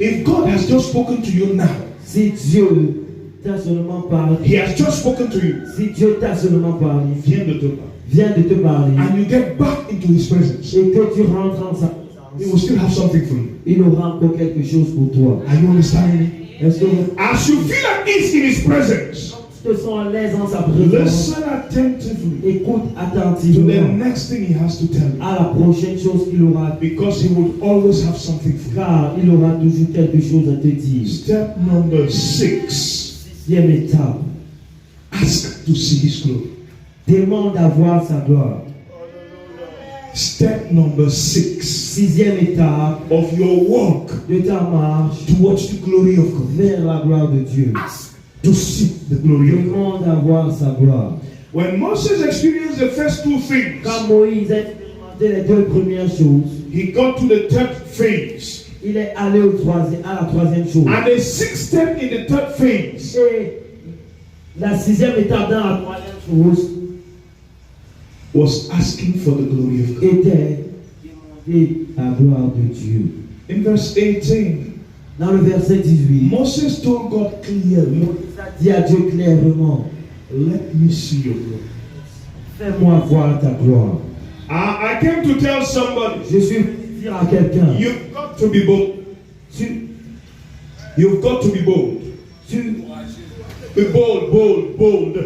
If God has just spoken to you now, Si Dieu t'a seulement parlé, He has just spoken to you, si Dieu t'a seulement parlé, vient de te parler, vient de te parler and you get back into His presence, et que tu rentres en sa He will présence, still have something for you. il aura encore quelque chose pour toi. Are you understanding me? Est-ce que vous As you feel at ease in His presence, te sens à l'aise en sa présence? listen attentively Écoute to the attentivement next thing He has to tell you, à la prochaine chose qu'il aura dit, because He will always have something for you. car il aura toujours quelque chose à te dire. Step number 6. Sixième étape, Ask to see His glory. demande à voir sa gloire. Step number 6 Sixième étape of your walk de ta marche towards the glory of God. vers la gloire de Dieu. Ask to see the glory of God. Demande à voir sa gloire. When Moses experienced the first two things, Quand Moïse a expérimenté les deux premières choses, he got to the third phase. il est allé à la troisième chose. And the sixth step in the third phase Et la sixième étape dans la troisième chose was asking for the glory of God. était demander la gloire de Dieu. In verse 18, Dans le verset 18, Moses told God clearly, Moïse a dit à Dieu clairement, let me see your glory. fais-moi voir ta gloire. I came to tell somebody, Je suis venu dire à quelqu'un, you've got to be bold. You've got to be bold. Be bold, bold, bold.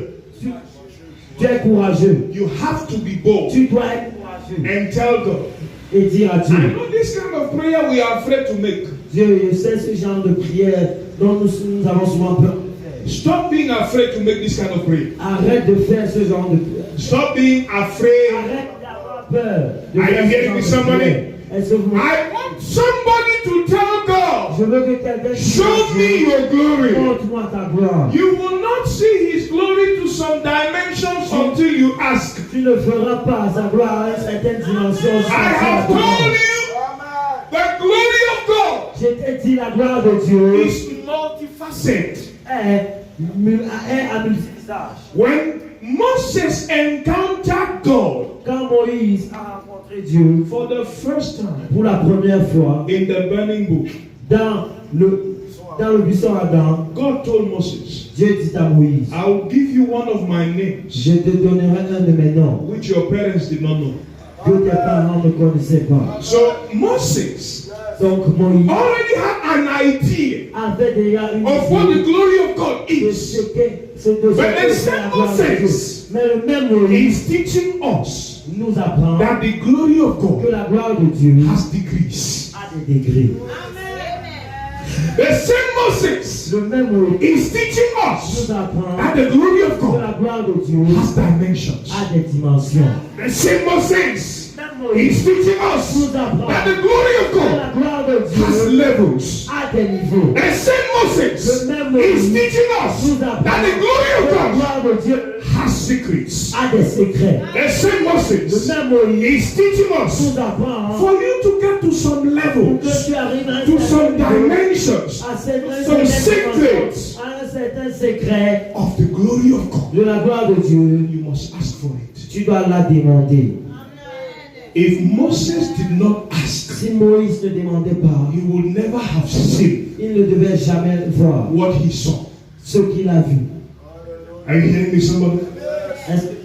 tu es courageux. You have to be bold Tu dois être courageux and tell God. et dire à I Dieu, know this kind of prayer we are afraid to make. Dieu, je sais ce genre de prière dont nous avons souvent peur de faire. Stop being afraid to make this kind of prayer. Arrête de faire ce genre de prière. Stop being afraid. Arrête d'avoir peur de Are faire you ce hearing genre me, de somebody? prière. Est-ce que vous I want somebody to tell God, Je veux que quelqu'un dise show à me Dieu, your glory. montre-moi ta gloire. You will not see his glory to some dimensions until you ask. Tu ne feras pas sa gloire à une certaine dimension. I have told you the glory of God Je t'ai dit la gloire de Dieu is multifaceted. est à multivisage. When Moses encountered God Quand Moïse a rencontré Dieu for the first time pour la première fois in the burning bush, dans le buisson Adam, God told Moses, Dieu dit à Moïse, I will give you one of my names je te donnerai un de mes noms which your parents did not know. que tes parents ne connaissaient pas. So Moses Donc Moïse already had an idea avait déjà une of what the idée glory of God de is. ce que But the c'est same la gloire de Dieu. Moses Mais le même Moïse is teaching us nous apprend that the glory of que God la gloire de Dieu has degrees. a des degrés. The same Moses Le même Moïse is teaching us nous apprend that the glory of que God la gloire de Dieu has dimensions. a des dimensions. The same Moses Même Moïse is teaching us nous apprend that the glory of que God la gloire de has Dieu levels. a des niveaux. The same Moses Le même Moïse is teaching us nous apprend that the glory que of la God gloire de Dieu has secrets. a des secrets. The same Le Moses même Moïse is teaching us nous apprend for you to get to some pour levels, que tu arrives à un to certain some niveau, dimensions à some secrets un certain secret of the glory of God. de la gloire de Dieu. You must ask for it. Tu dois la demander. If Moses did not ask, Si Moïse ne demandait pas, he would never have seen il ne devait jamais voir what he saw. ce qu'il a vu. Are you hearing me, somebody? Est-ce que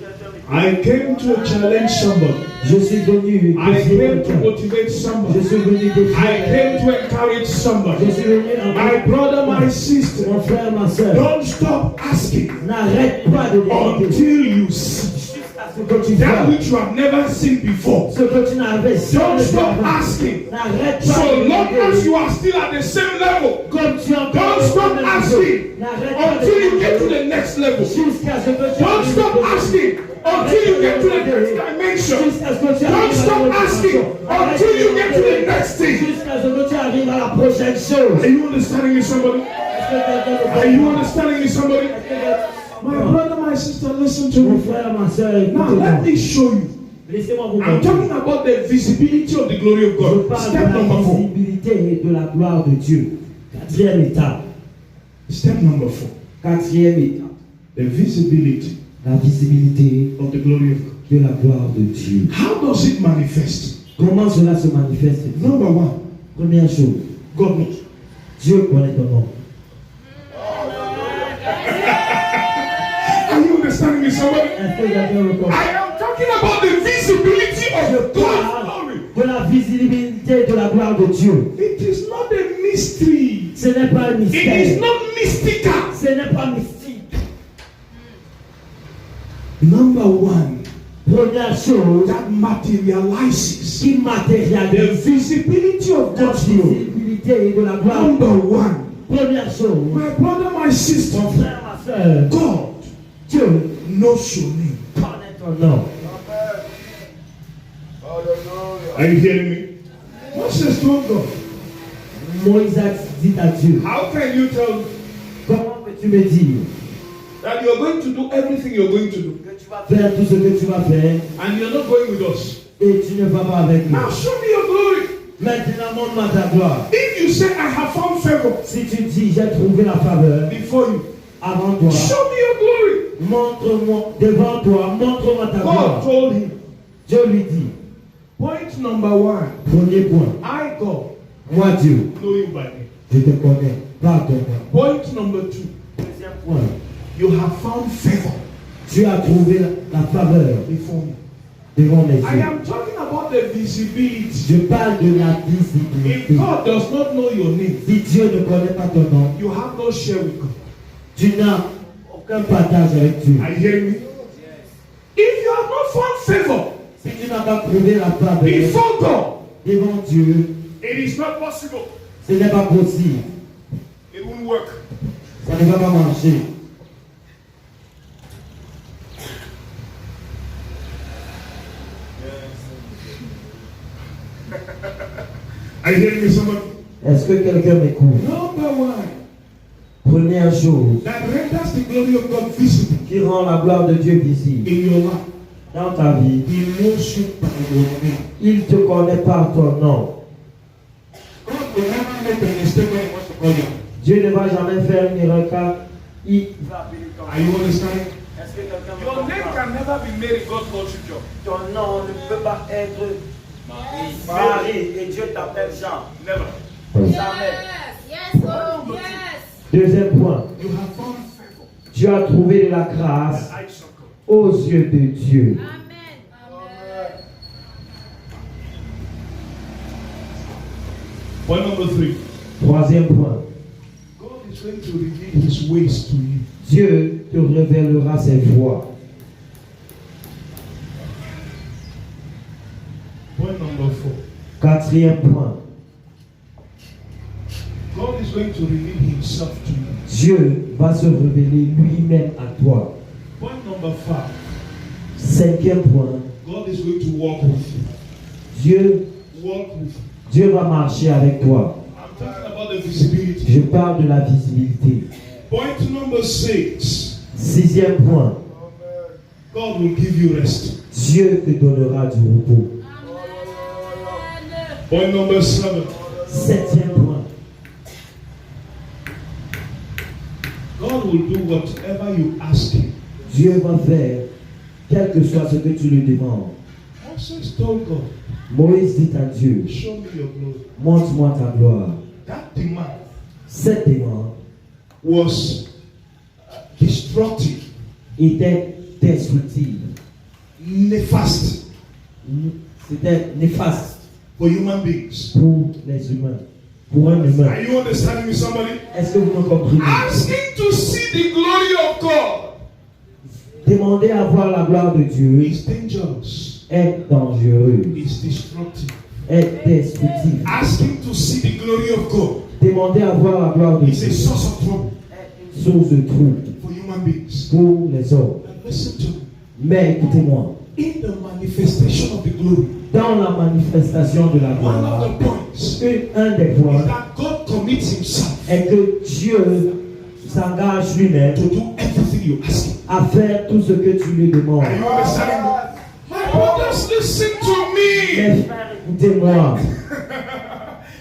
I came to challenge somebody. je suis venu I défier came to quelqu'un. motivate Je somebody. suis venu I défier. came to encourage Je somebody. suis venu My brother, my sister, mon frère, ma soeur. don't stop asking N'arrête pas de demander until you see jusqu'à ce que tu that vois which you have never seen before. ce que tu n'avais Don't jamais vu stop avant. asking. N'arrête pas So de long demander. as you are still at the same level, Comme tu entends don't le stop même asking niveau. N'arrête pas de until you get to demander the next level. jusqu'à ce que tu Don't arrives stop au- asking until you get to the next dimension. Jusqu'à ce que tu Don't arrives à stop l'autre asking dimension. Arrête until de you get to the demander next thing. jusqu'à ce que tu arrives à la prochaine chose. Are you understanding me, somebody? Est-ce que quelqu'un Are you me understanding me, somebody? My brother, my sister, listen to Mon me. frère, ma soeur, Now écoutez-moi. let me show you. Laissez-moi vous I'm montrer. talking about the visibility of the glory of Je God. parle de Step la number 4. visibilité de la gloire de Dieu. Quatrième étape. Step number 4. Quatrième étape. The visibility La visibilité of the glory of God. de la gloire de Dieu. How does it manifest? Comment cela se manifeste? Number 1. Première chose, God knows. Dieu connaît ton nom. Are you understanding me, somebody? Est-ce que quelqu'un me comprend? I am talking about the visibility Je of God's parle glory. de la visibilité de la gloire de Dieu. It is not a mystery. Ce n'est pas un It is mystère. not mystical. Ce n'est pas mystique. Number 1. Première chose That materializes qui the matérialise visibility of la God's glory. visibilité de la gloire. Number 1. Première chose, My brother, my sister, mon frère, ma soeur, God Dieu knows your name. connaît ton nom. Are you hearing me? Moses told God, Moïse a dit à Dieu, how can you tell me comment peux-tu me dire that you're going to do everything you're going to do, que tu vas faire tout ce que tu vas faire and you're not going with us. et tu ne vas pas avec nous. Now show me your glory. Maintenant, montre-moi ta gloire. If you say, I have found favor Si tu dis, j'ai trouvé la faveur before you, avant toi, show me your glory. montre-moi devant toi, montre-moi ta God gloire. told him, Dieu lui dit, point number one, premier point, I, God, moi Dieu, know you by name. je te connais, pardonne-moi. Point number two, Deuxième point, you have found favor tu as trouvé la faveur before me. devant mes I yeux. am talking about the visibility. Je parle de la If visibilité. God does not know your name, Si Dieu ne connaît pas ton nom, you have no share with God. tu n'as aucun partage avec Dieu. Are you hearing me? If you have not found favor Si tu n'as pas trouvé la faveur before God, devant Dieu, it is not possible. ce n'est pas possible. It won't work. Ça ne va pas marcher. Are you hearing me, somebody? Est-ce que quelqu'un m'écoute? Number one, Première chose that renders the glory of God visible qui rend la gloire de Dieu visible in your life. dans ta vie, He knows you by your name. il te connaît par ton nom. God will never make a mistake when He wants to call you. Dieu ne va jamais faire un miracle. Il Are you understanding? Est-ce que quelqu'un me Your name comprend? can never be Mary, God calls you John. Ton nom ne peut pas être Marie. Marie et Dieu t'appelle Jean. Never. Jamais. Yes, oh, yes. Deuxième point, You have found favor. tu as trouvé de la grâce The eyes of God. aux yeux de Dieu. Amen. Amen. Point number three. Troisième point, God is going to reveal His ways to you. Dieu te révélera ses voies. Point number four. Quatrième point, God is going to reveal Himself to you. Dieu va se révéler lui-même à toi. Point number five. Cinquième point, God is going to walk with you. Dieu Walk with you. Dieu va marcher avec toi. I'm talking about the visibility. Je parle de la visibilité. Point number six. Sixième point, God will give you rest. Dieu te donnera du repos. Amen. Point number seven. Septième point, God will do whatever you ask Him. Dieu va faire quel que soit ce que tu lui demandes. Moses told God, Moïse dit à Dieu, show me your glory. montre-moi ta gloire. That demand Cette demande was destructive, était destructive. nefast C'était néfaste for human beings. pour les humains, pour un humain. Are you understanding me, somebody? Est-ce que vous me comprenez? Asking to see the glory of God Demander à voir la gloire de Dieu is dangerous. est dangereux, It's destructive. est destructif. Asking to see the glory of God Demander à voir la gloire de is a Dieu source of trouble est une source de trouble for human beings. pour les hommes. And listen to me. Mais écoutez-moi, In the manifestation of the glory, dans la manifestation de la one gloire, of the points un des is points that God commits Himself est que Dieu s'engage lui-même to do everything you ask Him. à faire tout ce que tu lui demandes. Are you understanding me? My brothers, listen to me. Mes frères, écoutez-moi.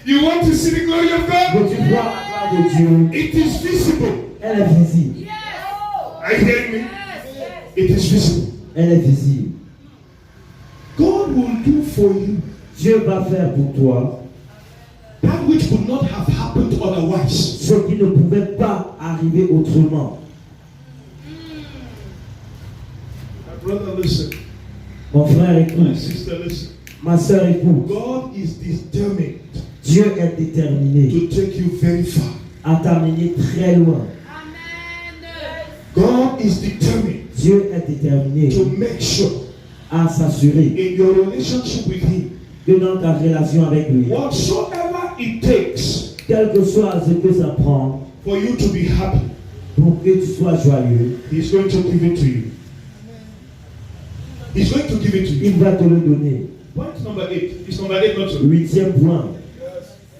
You want to see the glory of God? Veux-tu voir la gloire de Dieu? It is visible. Elle est visible. Yes. Are you hearing me? Yes. It is visible. Elle est visible. God will do for you Dieu va faire pour toi that which would not have happened otherwise. ce qui ne pouvait pas arriver autrement. My brother, listen. Mon frère, My écoute. sister, listen. Ma soeur, écoute. God is determined Dieu est déterminé to take you very far. à t'amener très loin. Amen. God is determined Dieu est déterminé to make sure à s'assurer in your relationship with Him, que dans ta relation avec lui, whatsoever it takes quel que soit ce que ça prend for you to be happy, pour que tu sois joyeux, He's going to give it to you. He's going to give it to you. il va te le donner. Point number 8. Is number 8 not so? Huitième point.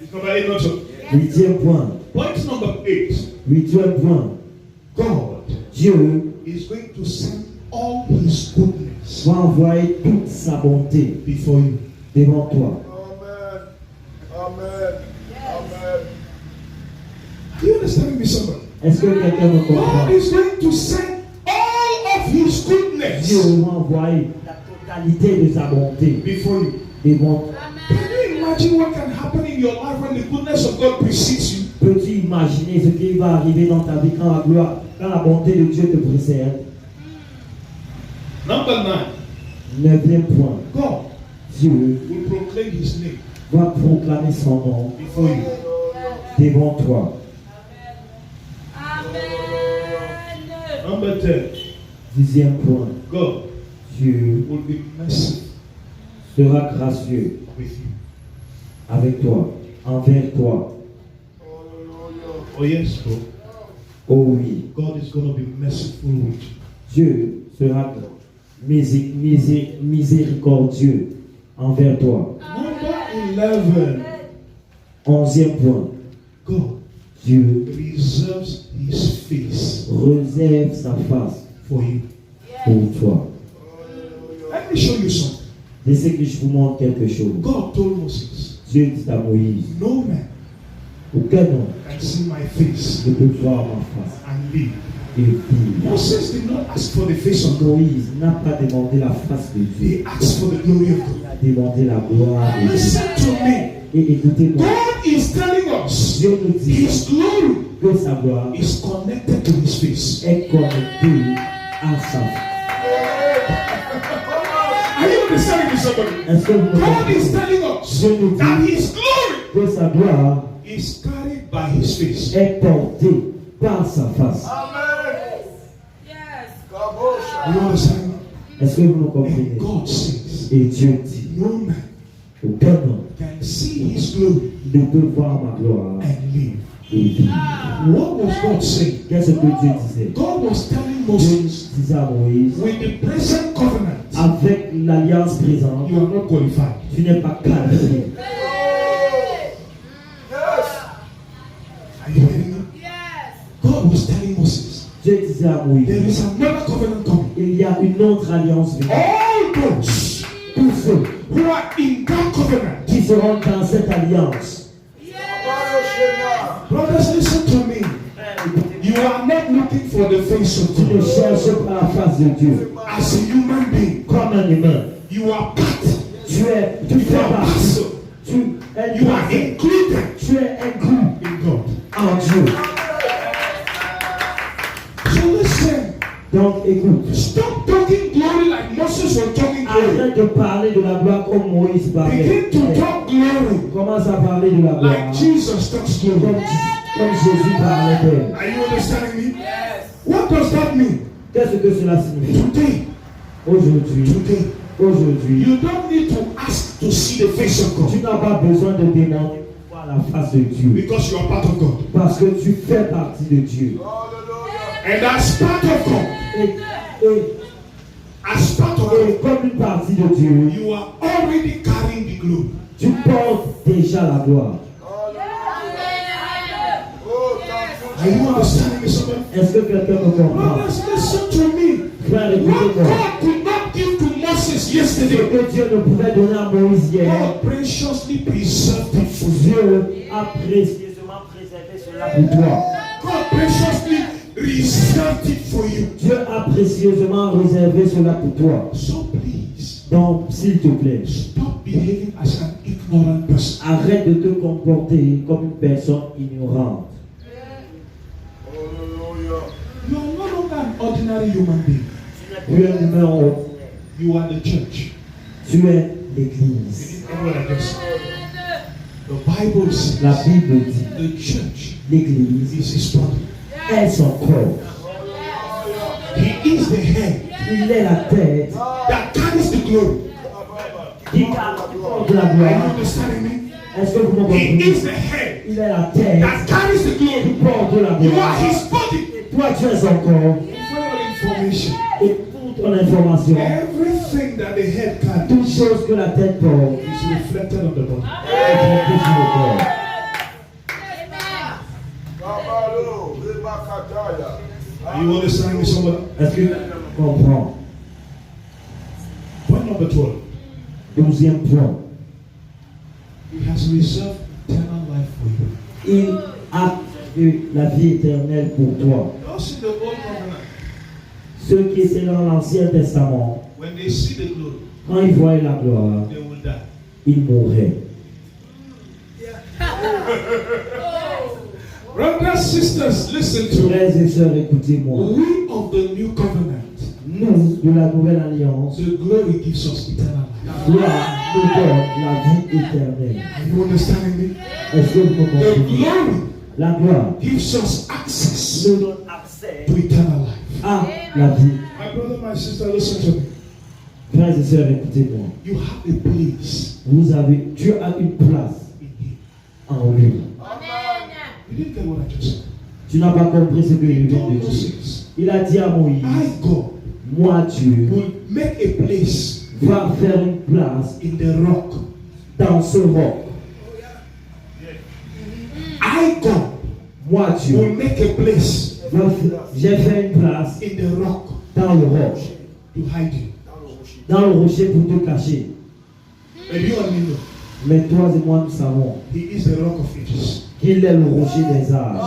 Is number 8 not so? Huitième point. Point number 8. Huitième point. God Dieu is going to send all his goodness va envoyer toute sa bonté before you. devant toi. Do you understand me, somebody? Est-ce que quelqu'un me comprend? God is going to send all of his goodness Dieu va envoyer la totalité de sa bonté before you. devant toi. Can you imagine what can happen in your life when the goodness of God precedes you? Peux-tu imaginer ce qui va arriver dans ta vie quand la gloire, quand la bonté de Dieu te précède? Number 9. Neuvième point. God Dieu will proclaim his name va proclamer son nom before you. devant toi. Amen. Number 10. Dixième point. God Dieu will be merciful sera gracieux with you. avec toi, envers toi. Oh yes, bro. Oh oui. God is going to be merciful with you. Dieu sera miséricordieux envers toi. Number 11. Onzième point. God Dieu reserves his face réserve sa face for you. pour toi. Let me show you something. Laissez que je vous montre quelque chose. God told Moses, Dieu dit à Moïse, no man aucun homme can see my face ne peut voir ma face and live. et vivre. Moses did not ask for the face of God. Moïse n'a pas demandé la face de Dieu. He asked for the glory of God. Il a demandé la gloire de Dieu. Listen to me. Et écoutez-moi, God is telling us Dieu nous dit his glory que sa gloire is connected to his face. est connectée à sa face. Are you understanding me, somebody? Est-ce que vous me God is comprenez? telling us Dieu nous that dit his glory que sa gloire is carried by his face. est portée par sa face. Yes. You understand me? Est-ce que vous me And comprenez? God says, Et Dieu dit, no man aucun homme can see his glory ne peut voir ma gloire and live. et vivre. What was God saying? Qu'est-ce que Dieu disait? God was telling Dieu Moses, disait à Moïse, with the present covenant, avec l'alliance présente, you are not qualified. tu n'es pas qualifié. Are you hearing me? Yes. God was telling Moses, Dieu disait à there Moïse, is another covenant coming. il y a une autre alliance venue. All those Tous ceux who are in that covenant, qui seront dans cette alliance, brothers, listen to me. You are not looking for the face of tu ne God cherches pas la face de Dieu as a human being. comme un humain. You are part. Tu You fais are partie. parcel. Tu es You are included Tu es inclus in God. en Dieu. So listen. Donc écoute, Stop talking glory like Moses was talking glory. arrête de parler de la gloire comme Moïse parlait. Begin to talk glory Commence à parler de la gloire like Jesus talks comme, glory. comme Jésus parlait d'elle. Are you understanding me? Yes. What does that mean? Qu'est-ce que cela signifie? Today, Aujourd'hui, you don't need to ask to see the face of tu God n'as pas besoin de demander pour voir la face de Dieu. because you are part of God. Parce que tu fais partie de Dieu. And as part of God, Et as part of God, comme une partie de Dieu, you are already carrying the glory. tu portes déjà la gloire. Are you understanding me, somebody? Est-ce que quelqu'un me comprend? Brothers, listen to me. Frère, What écoutez-moi. God could not give to Moses Ce yesterday, que Dieu ne pouvait donner à Moïse hier, God preciously preserved it for you. Dieu a précieusement préservé cela pour toi. God preciously reserved it for you. Dieu a précieusement réservé cela pour toi. So please, Donc, s'il te plaît, stop behaving as an ignorant person. arrête de te comporter comme une personne ignorante. You are no longer an ordinary human being. Tu es un humain ordinaire. You are the church. Tu es You l'église. didn't know what I just said. The Bible says La Bible dit, the church l'église is his body. est son corps. He is the head Il est la tête that carries the glory. qui porte la Are you gloire. understanding me? Est-ce que vous me He comprenez? is the head Il est la tête that carries the qui glory. porte la You gloire. are his body. Toi, tu es son corps. For your information, Et pour ton information, everything that the head can do toute chose que la tête porte is reflected on the body. est reflétée sur le corps. Are you understanding me, somebody? Est-ce que tu comprends? Point number 12. 12e point. He has reserved eternal life for you. Il a eu la vie éternelle pour toi. Those in the old covenant, Ceux qui étaient dans l'Ancien Testament, when they see the glory, quand ils voyaient la gloire, they will die. ils mouraient. Brothers, sisters, listen to me. Frères et sœurs, écoutez-moi. We of the new covenant, Nous, de la nouvelle alliance, the glory gives us eternal life. la gloire nous donne la vie éternelle. Are you understanding me? Est-ce que vous The comprenez? glory La gloire gives us access nous donne accès to eternal life. à la vie. My brother, my sister, listen to me. Frères et sœurs, écoutez-moi. You have a place Tu as une place in Him. en lui. You didn't get what I just said. Tu n'as pas compris ce que je He viens told de dire. Moses, Il a dit à Moïse, I, God, moi Dieu, will make a place va faire une place in the rock. dans ce roc. I, God, Moi will Dieu, make a place j'ai fait une place in the rock dans le roc, to hide you. dans le rocher pour te cacher. And you and me know, Mais toi et moi, nous savons He is the rock of ages. qu'il est le rocher des âges.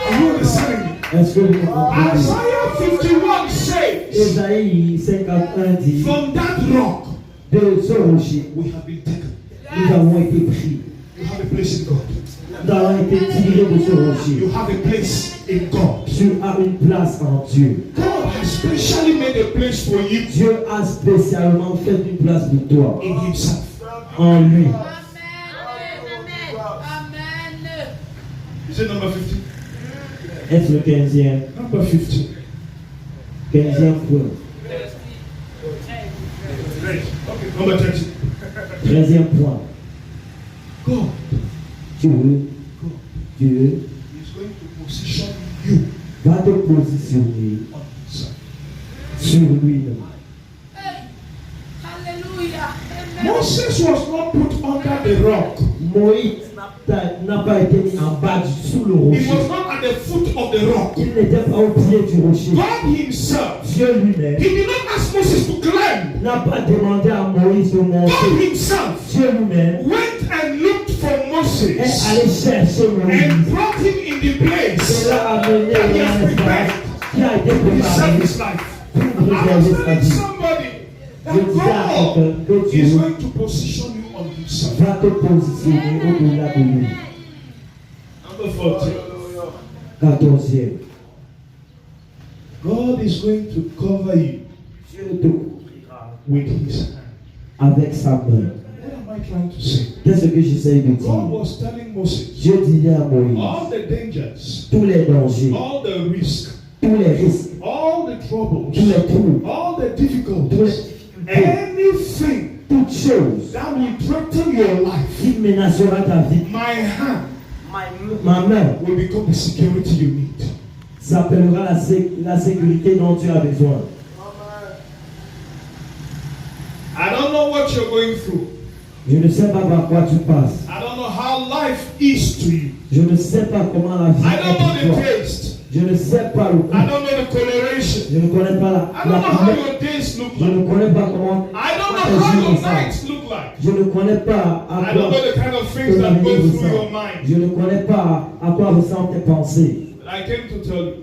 Are you understanding me? Est-ce que vous comprenez? Isaiah 51 says, Ésaïe 51 dit, from that rock de ce rocher, we have been taken. nous avons été pris. You have a place in God. Nous avons été tirés de ce rocher. You have a place in God. Tu as une place en Dieu. God has specially made a place for you Dieu a spécialement fait une place pour toi, in Himself. en lui. Is it number 50? Est-ce le 15e? Number 50. 15e point. Great. Okay. Number 30. 13e point. God, Dieu is going to position you va te positionner on Himself. sur lui-même. Hallelujah. Moses was not put under the rock. Moïse n'a pas été mis en bas sous le He rocher. was not at the foot of the rock. Il n'était pas au pied du rocher. God Himself, Dieu lui-même He did not ask Moses to climb. n'a pas demandé à Moïse de God monter. Himself Dieu lui-même went and looked for est Moses allé chercher and Moïse. brought him in the Il place l'a amené that he dans has l'espace prepared qui a été to preserve préparé his life. pour I was préserver sa telling vie. somebody Je that disais à quelqu'un God que is Dieu going to position you on Himself. va te positionner au-delà de lui. Number 14. 14e. God is going to cover you Dieu te couvrira with His hand. avec sa main. What am I trying to say? Qu'est-ce que j'essaye de God dire? was telling Moses Dieu disait à Moïse, all the dangers, tous les dangers, all the risks, tous les risques, all the troubles, tous les trous, all the toutes les difficulties, difficultés, anything toutes choses that will threaten your life, qui menacera ta vie. my hand Ma main will become the security you need. s'appellera la sécurité dont tu as besoin. I don't know what you're going through. Je ne sais pas par quoi tu passes. I don't know how life is to you. Je ne sais pas comment la vie I est don't pour know the toi. taste. Je ne sais pas le goût. I don't know the coloration. Je ne connais pas I la don't know how couleur. your days look Je ne like. connais pas comment I don't tes know how jours your ressemblent. nights look like. Je ne connais pas à I quoi don't know the kind of things ton that go avenir through your ressemble. mind. Je ne connais pas à quoi ressemblent tes pensées. But I came to tell you,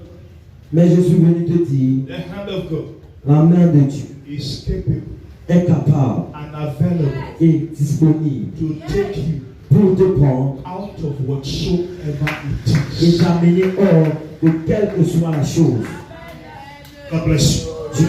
Mais je suis venu te dire, the hand of God la main de Dieu is capable est capable and available et disponible to take you pour te prendre out of whatsoever it et is. t'amener hors de quelle que soit la chose. God bless you. Dieu